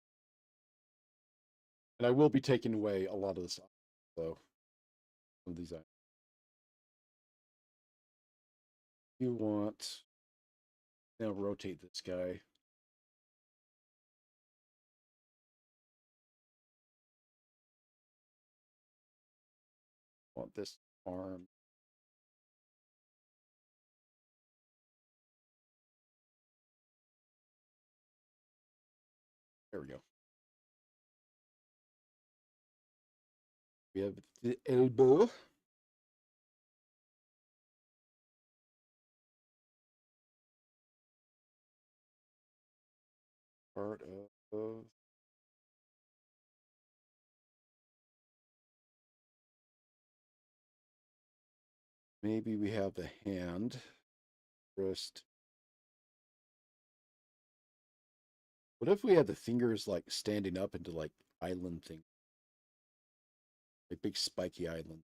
And I will be taking away a lot of this, so some of these items. You want now rotate this guy. Want this arm. There we go. We have the elbow. Part of maybe we have the hand, wrist. What if we had the fingers like standing up into like island thing? Like big spiky island.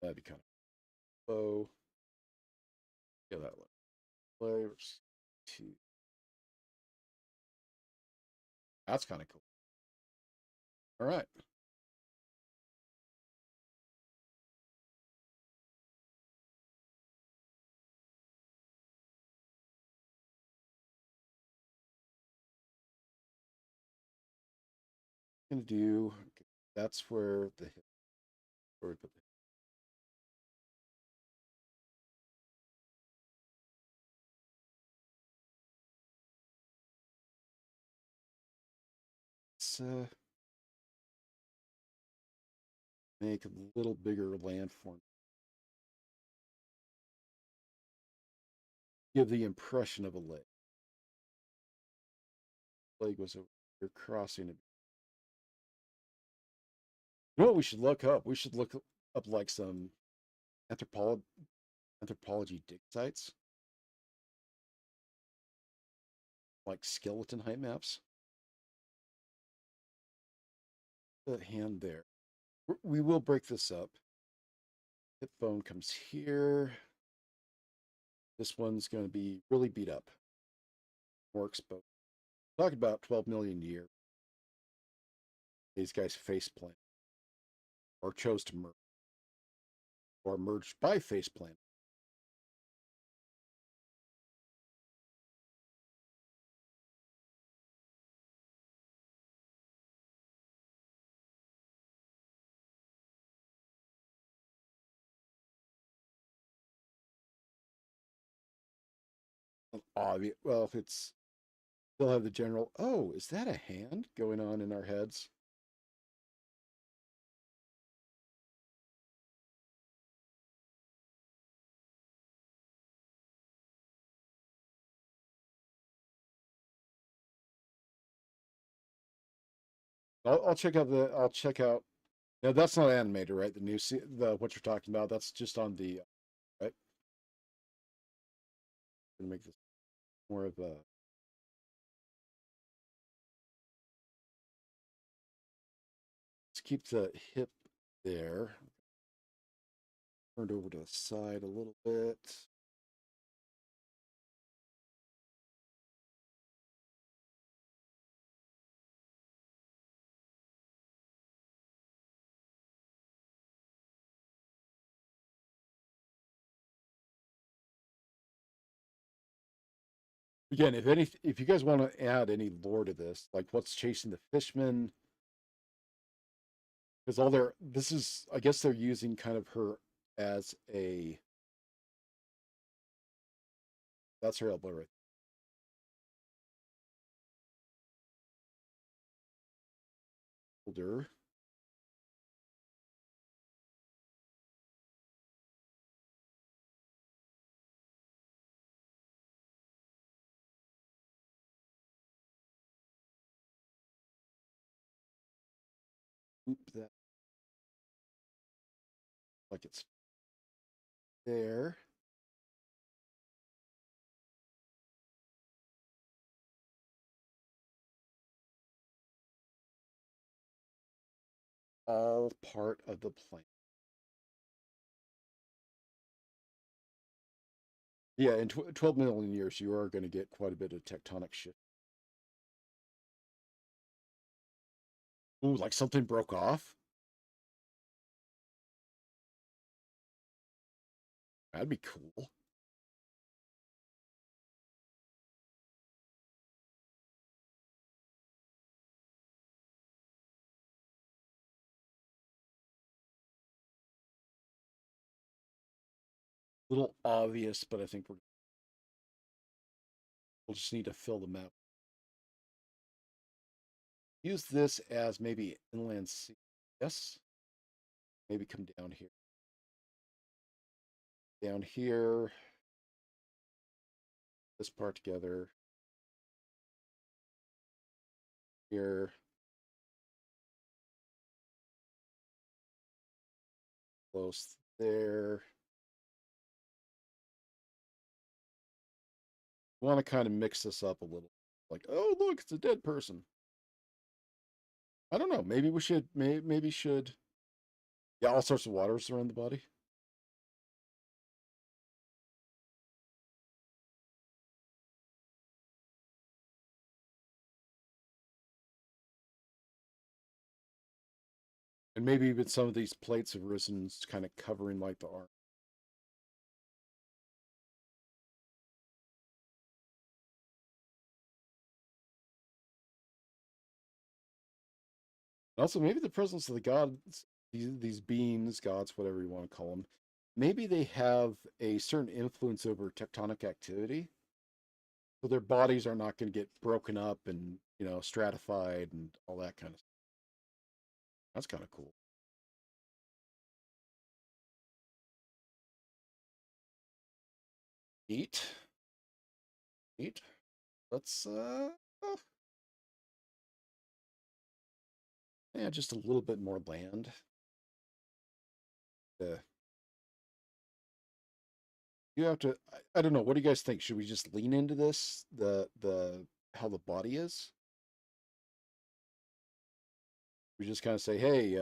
That'd be kind of low. Yeah, that look. Flavors. Two. That's kind of cool. All right. Gonna do. That's where the hip. Where we put the. Let's make a little bigger landform. Give the impression of a leg. Leg was over here crossing it. You know what we should look up? We should look up like some anthropology dig sites, like skeleton height maps. The hand there. We will break this up. Hip bone comes here. This one's going to be really beat up. More exposed. Talking about 12 million a year. These guys face plant or chose to merge or merged by face plant. Obvious. Well, if it's they'll have the general. Oh, is that a hand going on in our heads? I'll check out the. I'll check out. No, that's not animated, right? The new the what you're talking about. That's just on the right. Gonna make this more of a. Let's keep the hip there. Turned over to the side a little bit. Again, if you guys want to add any lore to this, like what's chasing the fishman, because all their this is, I guess they're using kind of her as a. That's her elbow right. Shoulder. Oop, that like it's there. all part of the plan. Yeah, in 12 million years, you are going to get quite a bit of tectonic shift. Ooh, like something broke off? That'd be cool. Little obvious, but I think we'll just need to fill the map. Use this as maybe inland sea. Yes. Maybe come down here. Down here. This part together. Here. Close there. Want to kind of mix this up a little. Like, oh, look, it's a dead person. I don't know. Maybe we should, maybe should. Yeah, all sorts of waters around the body. And maybe even some of these plates have risen, kind of covering like the arm. Also, maybe the presence of the gods, these beings, gods, whatever you want to call them, maybe they have a certain influence over tectonic activity. So their bodies are not going to get broken up and, stratified and all that kind of stuff. That's kind of cool. Neat. Neat. Let's, yeah, just a little bit more land. You have to, I don't know, what do you guys think? Should we just lean into this, how the body is? We just kind of say, hey,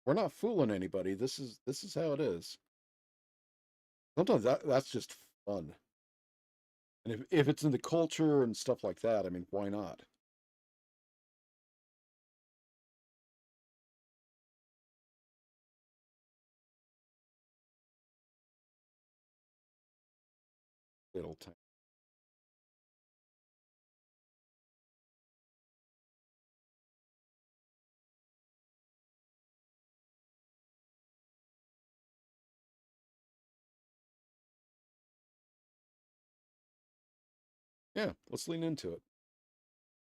we're not fooling anybody. This is how it is. Sometimes that's just fun. And if it's in the culture and stuff like that, I mean, why not? Little time. Yeah, let's lean into it.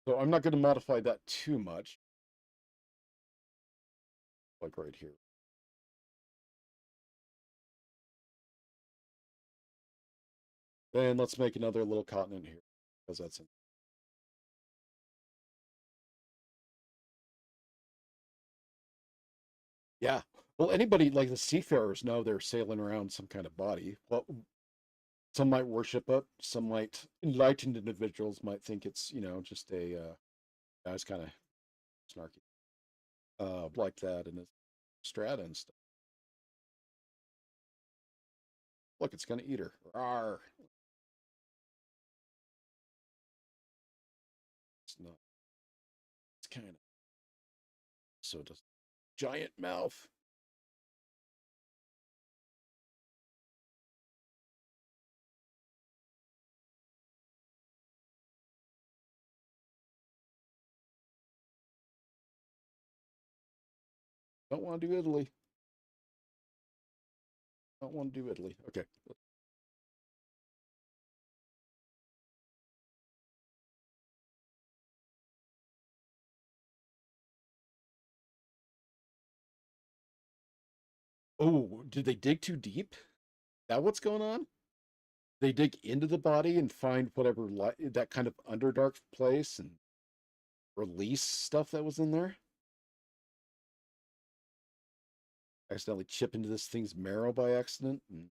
So I'm not going to modify that too much, like right here. Then let's make another little continent here, because that's it. Yeah. Well, anybody like the seafarers know they're sailing around some kind of body. Well, some might worship it. Some might enlightened individuals might think it's just a it's kind of snarky, like that and it's strata and stuff. Look, it's gonna eat her. Rawr. It's not. It's kind of so it does giant mouth. Don't want to do Italy. Don't want to do Italy. Okay. Oh, did they dig too deep? That what's going on? They dig into the body and find whatever that kind of underdark place and release stuff that was in there. Accidentally chip into this thing's marrow by accident and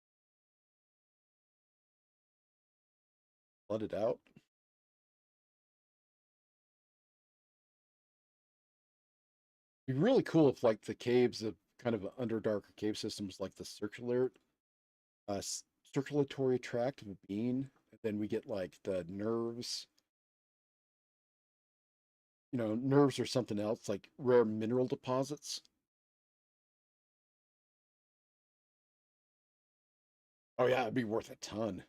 let it out. It'd be really cool if like the caves of kind of underdark cave systems like the uh, circulatory tract of a being. And then we get like the nerves, nerves or something else, like rare mineral deposits. Oh yeah, it'd be worth a ton.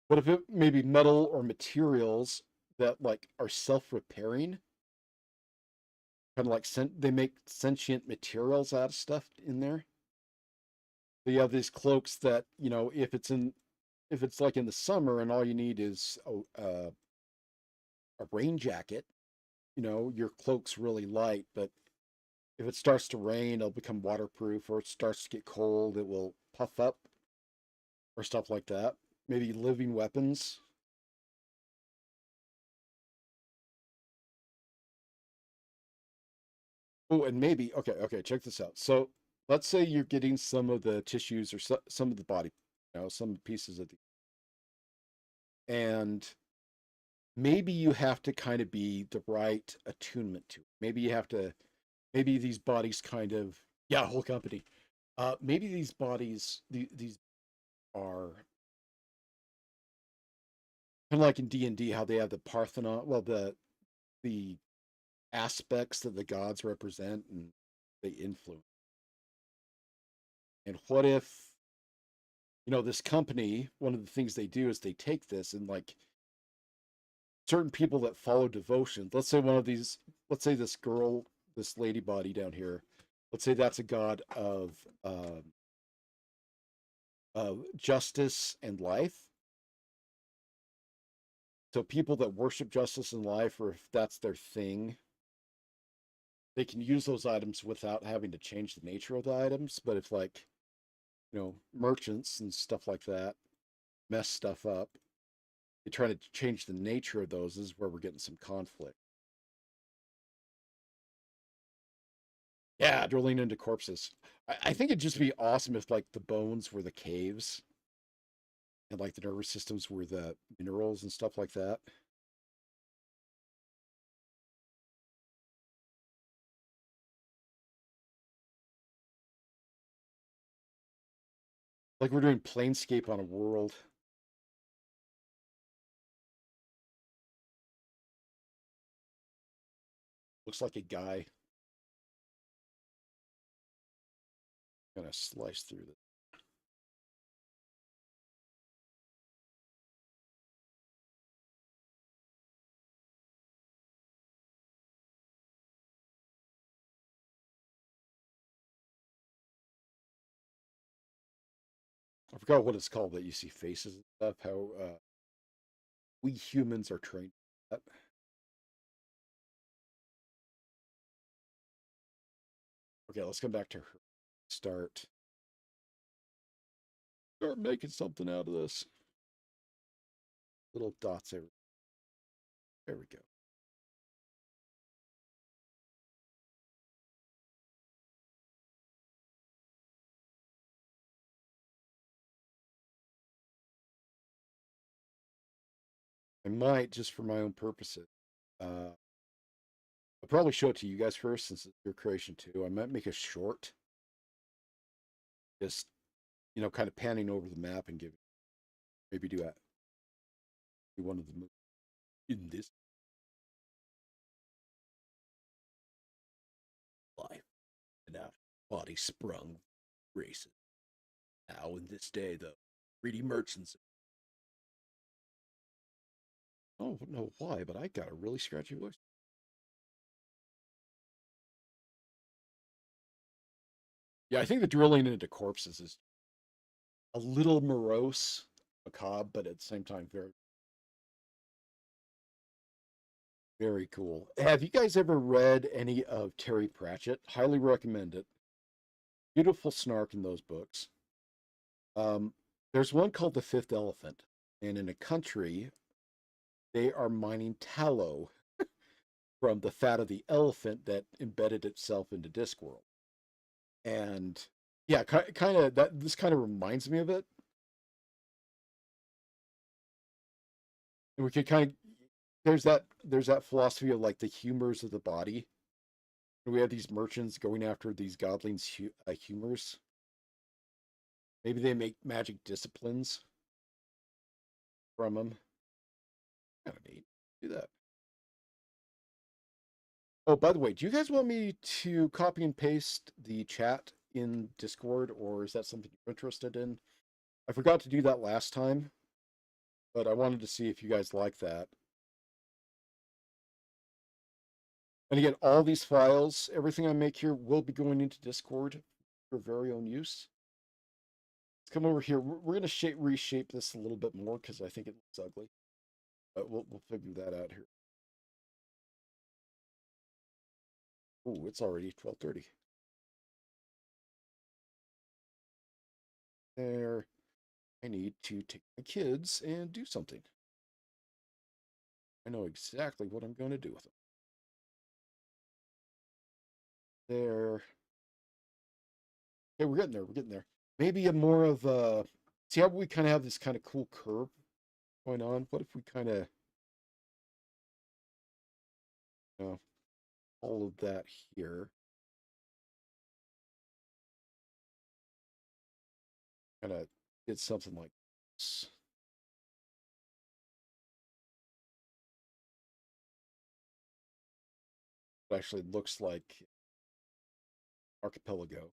But if it maybe metal or materials that like are self-repairing, kind of like they make sentient materials out of stuff in there. So you have these cloaks that, if it's like in the summer and all you need is a rain jacket, your cloak's really light, but if it starts to rain, it'll become waterproof, or it starts to get cold, it will puff up, or stuff like that. Maybe living weapons. Oh, and maybe, okay, check this out. So let's say you're getting some of the tissues or some of the body, some pieces of the, and maybe you have to kind of be the right attunement to it. Maybe you have to, maybe these bodies kind of, yeah, whole company. Maybe these bodies, these are kind of like in D&D, how they have the Parthenon, well, the aspects that the gods represent and they influence. And what if, this company, one of the things they do is they take this and like certain people that follow devotion, let's say one of these, let's say this girl, this lady body down here, let's say that's a god of justice and life. So people that worship justice and life, or if that's their thing, they can use those items without having to change the nature of the items. But if like, merchants and stuff like that mess stuff up, they try to change the nature of those. This is where we're getting some conflict. Yeah, drilling into corpses. I think it'd just be awesome if like the bones were the caves and like the nervous systems were the minerals and stuff like that. Like we're doing Planescape on a world. Looks like a guy gonna slice through this. I forgot what it's called that you see faces and stuff. How we humans are trained. Okay, let's come back to her. Start start making something out of this. Little dots everywhere. There we go. I might just for my own purposes. I'll probably show it to you guys first since it's your creation too. I might make a short, just kind of panning over the map and give maybe do one of the movies in this life and now body sprung races. Now in this day, the greedy merchants. Oh, I don't know why, but I got a really scratchy voice. Yeah, I think the drilling into corpses is a little morose, macabre, but at the same time very, very cool. Have you guys ever read any of Terry Pratchett? Highly recommend it. Beautiful snark in those books. Um, there's one called The Fifth Elephant, and in a country, they are mining tallow from the fat of the elephant that embedded itself into Discworld. And yeah, kind of that. This kind of reminds me of it. And we could kind of there's that philosophy of like the humors of the body. We have these merchants going after these godlings' humors. Maybe they make magic disciplines from them. Kind of neat. Do that. Oh, by the way, do you guys want me to copy and paste the chat in Discord, or is that something you're interested in? I forgot to do that last time, but I wanted to see if you guys like that. And again, all these files, everything I make here will be going into Discord for very own use. Let's come over here. We're going to reshape this a little bit more because I think it looks ugly. But we'll figure that out here. Oh, it's already 12:30. There. I need to take my kids and do something. I know exactly what I'm going to do with them. There. Okay, we're getting there. We're getting there. Maybe a more of a. See how we kind of have this kind of cool curve going on? What if we kind of, you know, all of that here? Kind of did something like this. It actually looks like archipelago.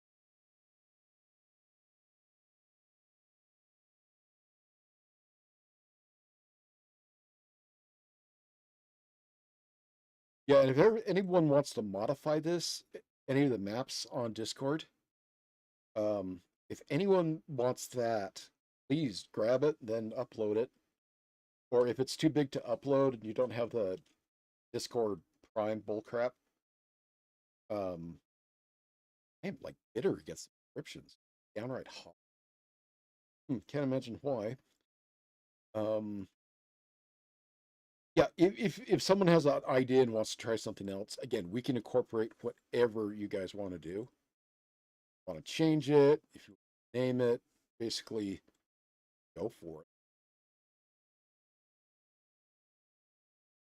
Yeah, and if anyone wants to modify this, any of the maps on Discord, um, if anyone wants that, please grab it, then upload it. Or if it's too big to upload and you don't have the Discord Prime bullcrap, I am like bitter against subscriptions. Downright hot. Can't imagine why. Um, yeah, if someone has an idea and wants to try something else, again, we can incorporate whatever you guys want to do. Want to change it, if you name it, basically go for it.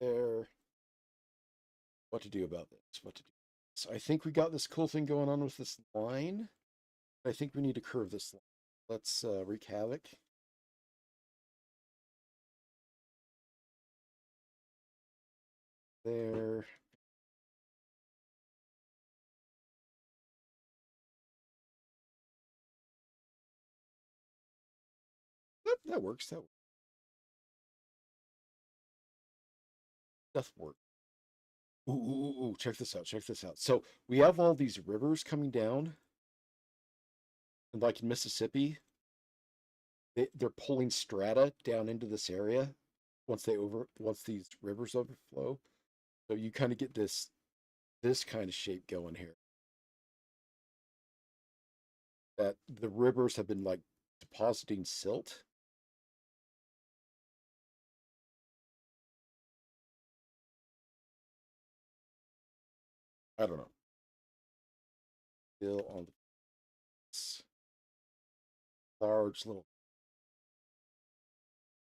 There. What to do about this? What to do? So I think we got this cool thing going on with this line. I think we need to curve this line. Let's wreak havoc. There. That works. That does work. Ooh, check this out. Check this out. So we have all these rivers coming down, and like in Mississippi, they're pulling strata down into this area once these rivers overflow. So you kind of get this kind of shape going here. That the rivers have been like depositing silt. I don't know. Still on this large little,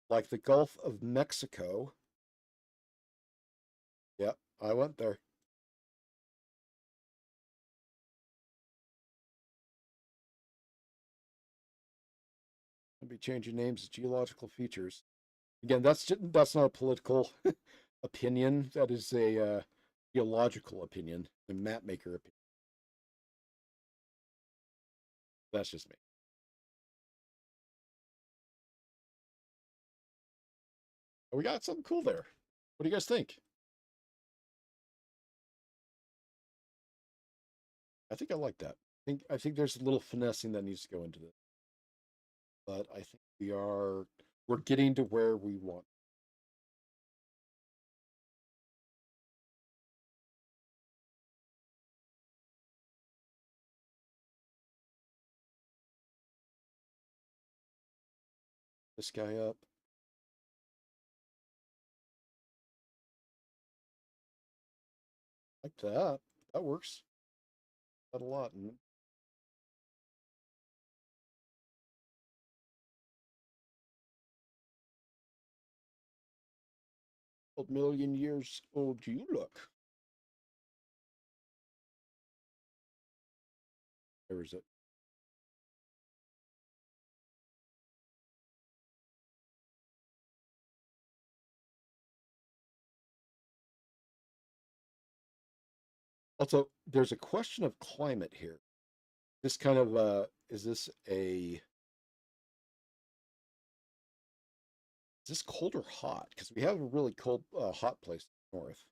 like the Gulf of Mexico. Yep, I went there. I'll be changing names to geological features. Again, that's not a political opinion. That is a geological opinion, a map maker opinion. That's just me. But we got something cool there. What do you guys think? I think I like that. I think there's a little finessing that needs to go into this, but I think we're getting to where we want. This guy up. Like that. That works. That a lot. And What million years old do you look? Where is it? Also, there's a question of climate here. This kind of is this cold or hot? Because we have a really cold, hot place north.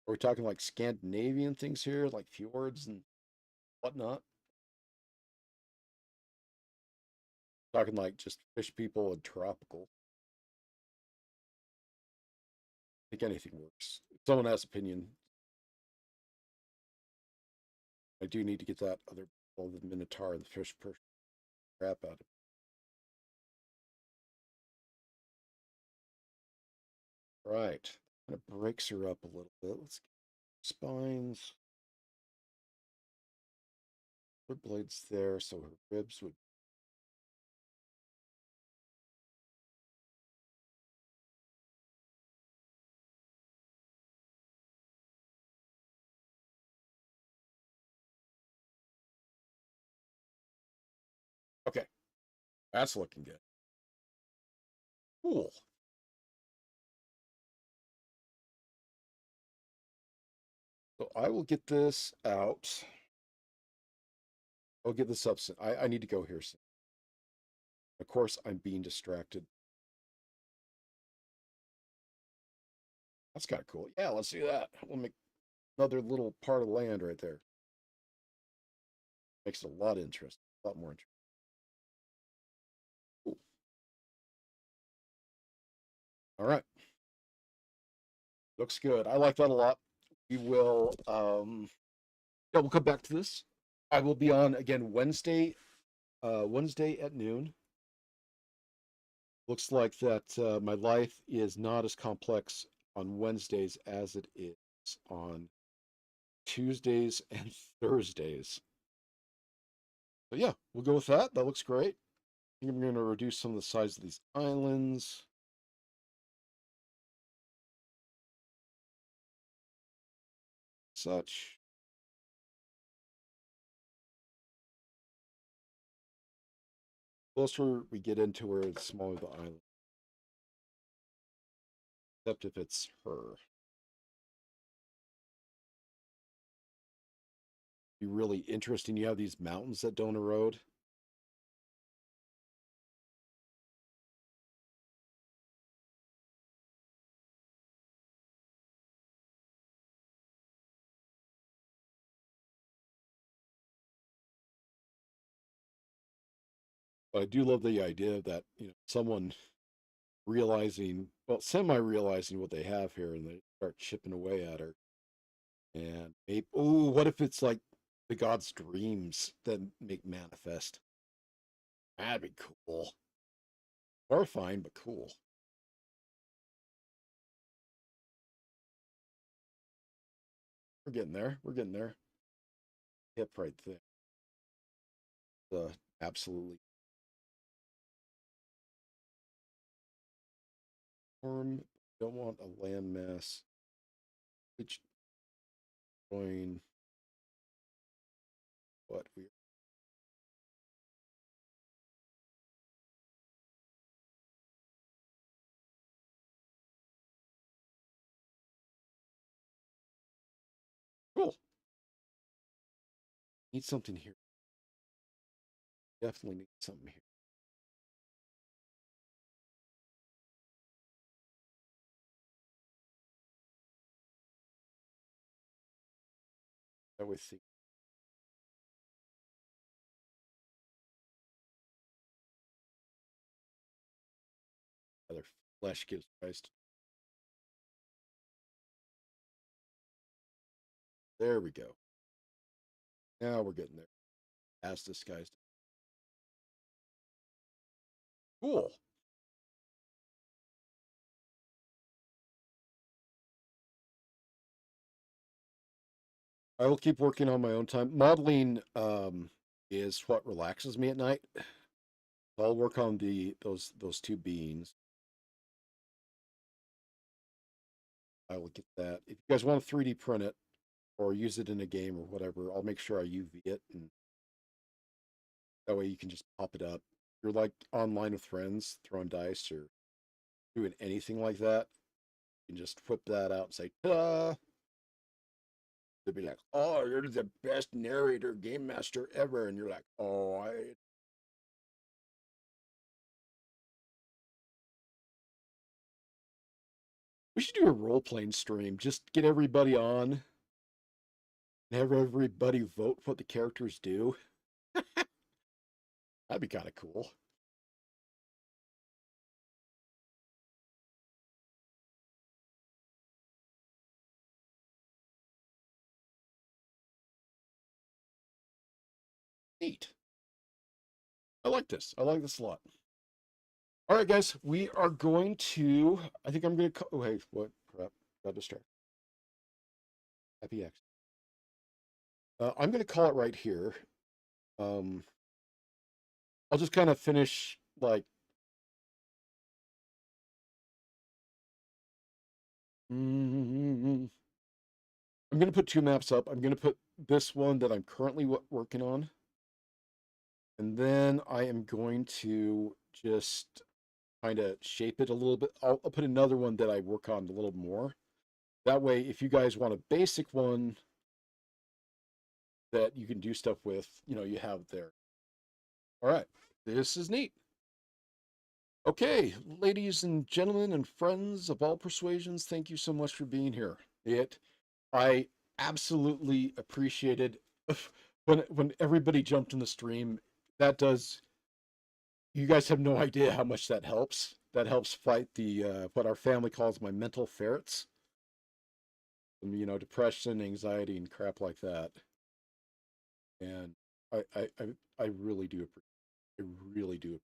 Are we talking like Scandinavian things here, like fjords and whatnot? Talking like just fish people and tropical. I think anything works. If someone has opinion, I do need to get that other, well, the Minotaur and the fish per crap out of it. Right. Kind of breaks her up a little bit. Let's get spines. Her blades there, so her ribs would. Okay, that's looking good. Cool. So I will get this out. I'll get this up soon. I need to go here soon. Of course, I'm being distracted. That's kind of cool. Yeah, let's do that. We'll make another little part of land right there. Makes it a lot interesting, a lot more interesting. Cool. All right. Looks good. I like that a lot. We will yeah, we'll come back to this. I will be on again Wednesday at noon. Looks like that my life is not as complex on Wednesdays as it is on Tuesdays and Thursdays. But yeah, we'll go with that. That looks great. I think I'm going to reduce some of the size of these islands. Such. Closer we get into where it's smaller the island. Except if it's her. Be really interesting. You have these mountains that don't erode. But I do love the idea that, someone realizing, well, semi realizing what they have here and they start chipping away at her. And maybe, oh, what if it's like the god's dreams that make manifest? That'd be cool. Horrifying, but cool. We're getting there. We're getting there. Hip right there. Absolutely. Form. Don't want a landmass. Which join what we. Cool. Need something here. Definitely need something here. I would think other flesh gives rise to. There we go. Now we're getting there. As disguised. Cool. I will keep working on my own time. Modeling is what relaxes me at night. I'll work on the those two beings. I will get that. If you guys want to 3D print it or use it in a game or whatever, I'll make sure I UV it, and that way you can just pop it up. If you're like online with friends, throwing dice or doing anything like that, you can just whip that out and say, ta-da! They'll be like, oh, you're the best narrator, game master ever. And you're like, oh, we should do a role-playing stream. Just get everybody on and have everybody vote what the characters do. That'd be kind of cool. Neat. I like this. I like this a lot. All right, guys, we are going to. I think I'm going to. Oh, hey, what? Crap. Got distracted. Happy X. I'm going to call it right here. Um, I'll just kind of finish like. I'm going to put 2 maps up. I'm going to put this one that I'm currently working on. And then I am going to just kind of shape it a little bit. I'll put another one that I work on a little more. That way, if you guys want a basic one that you can do stuff with, you have there. All right, this is neat. Okay, ladies and gentlemen and friends of all persuasions, thank you so much for being here. I absolutely appreciated when everybody jumped in the stream. That does. You guys have no idea how much that helps. That helps fight the what our family calls my mental ferrets. Depression, anxiety, and crap like that. And I really do appreciate. I really do.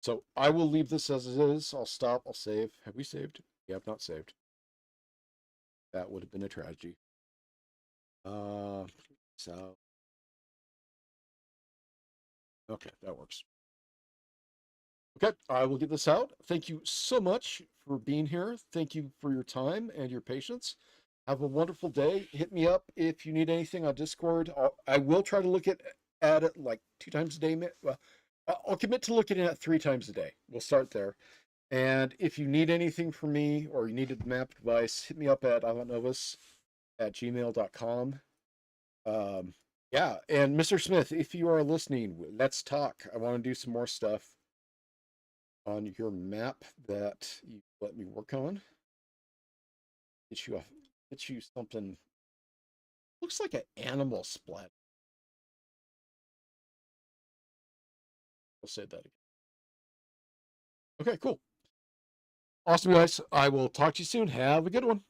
So I will leave this as it is. I'll stop. I'll save. Have we saved? We have not saved. That would have been a tragedy. So okay, that works. Okay, I will get this out. Thank you so much for being here. Thank you for your time and your patience. Have a wonderful day. Hit me up if you need anything on Discord. I will try to look at it like 2 times a day. Well, I'll commit to looking at it 3 times a day. We'll start there. And if you need anything from me or you need a map advice, hit me up at avantnovis@gmail.com. Yeah, and Mr. Smith, if you are listening, let's talk. I want to do some more stuff on your map that you let me work on. Get you something. Looks like an animal splat. I'll say that again. Okay, cool. Awesome, guys. I will talk to you soon. Have a good one.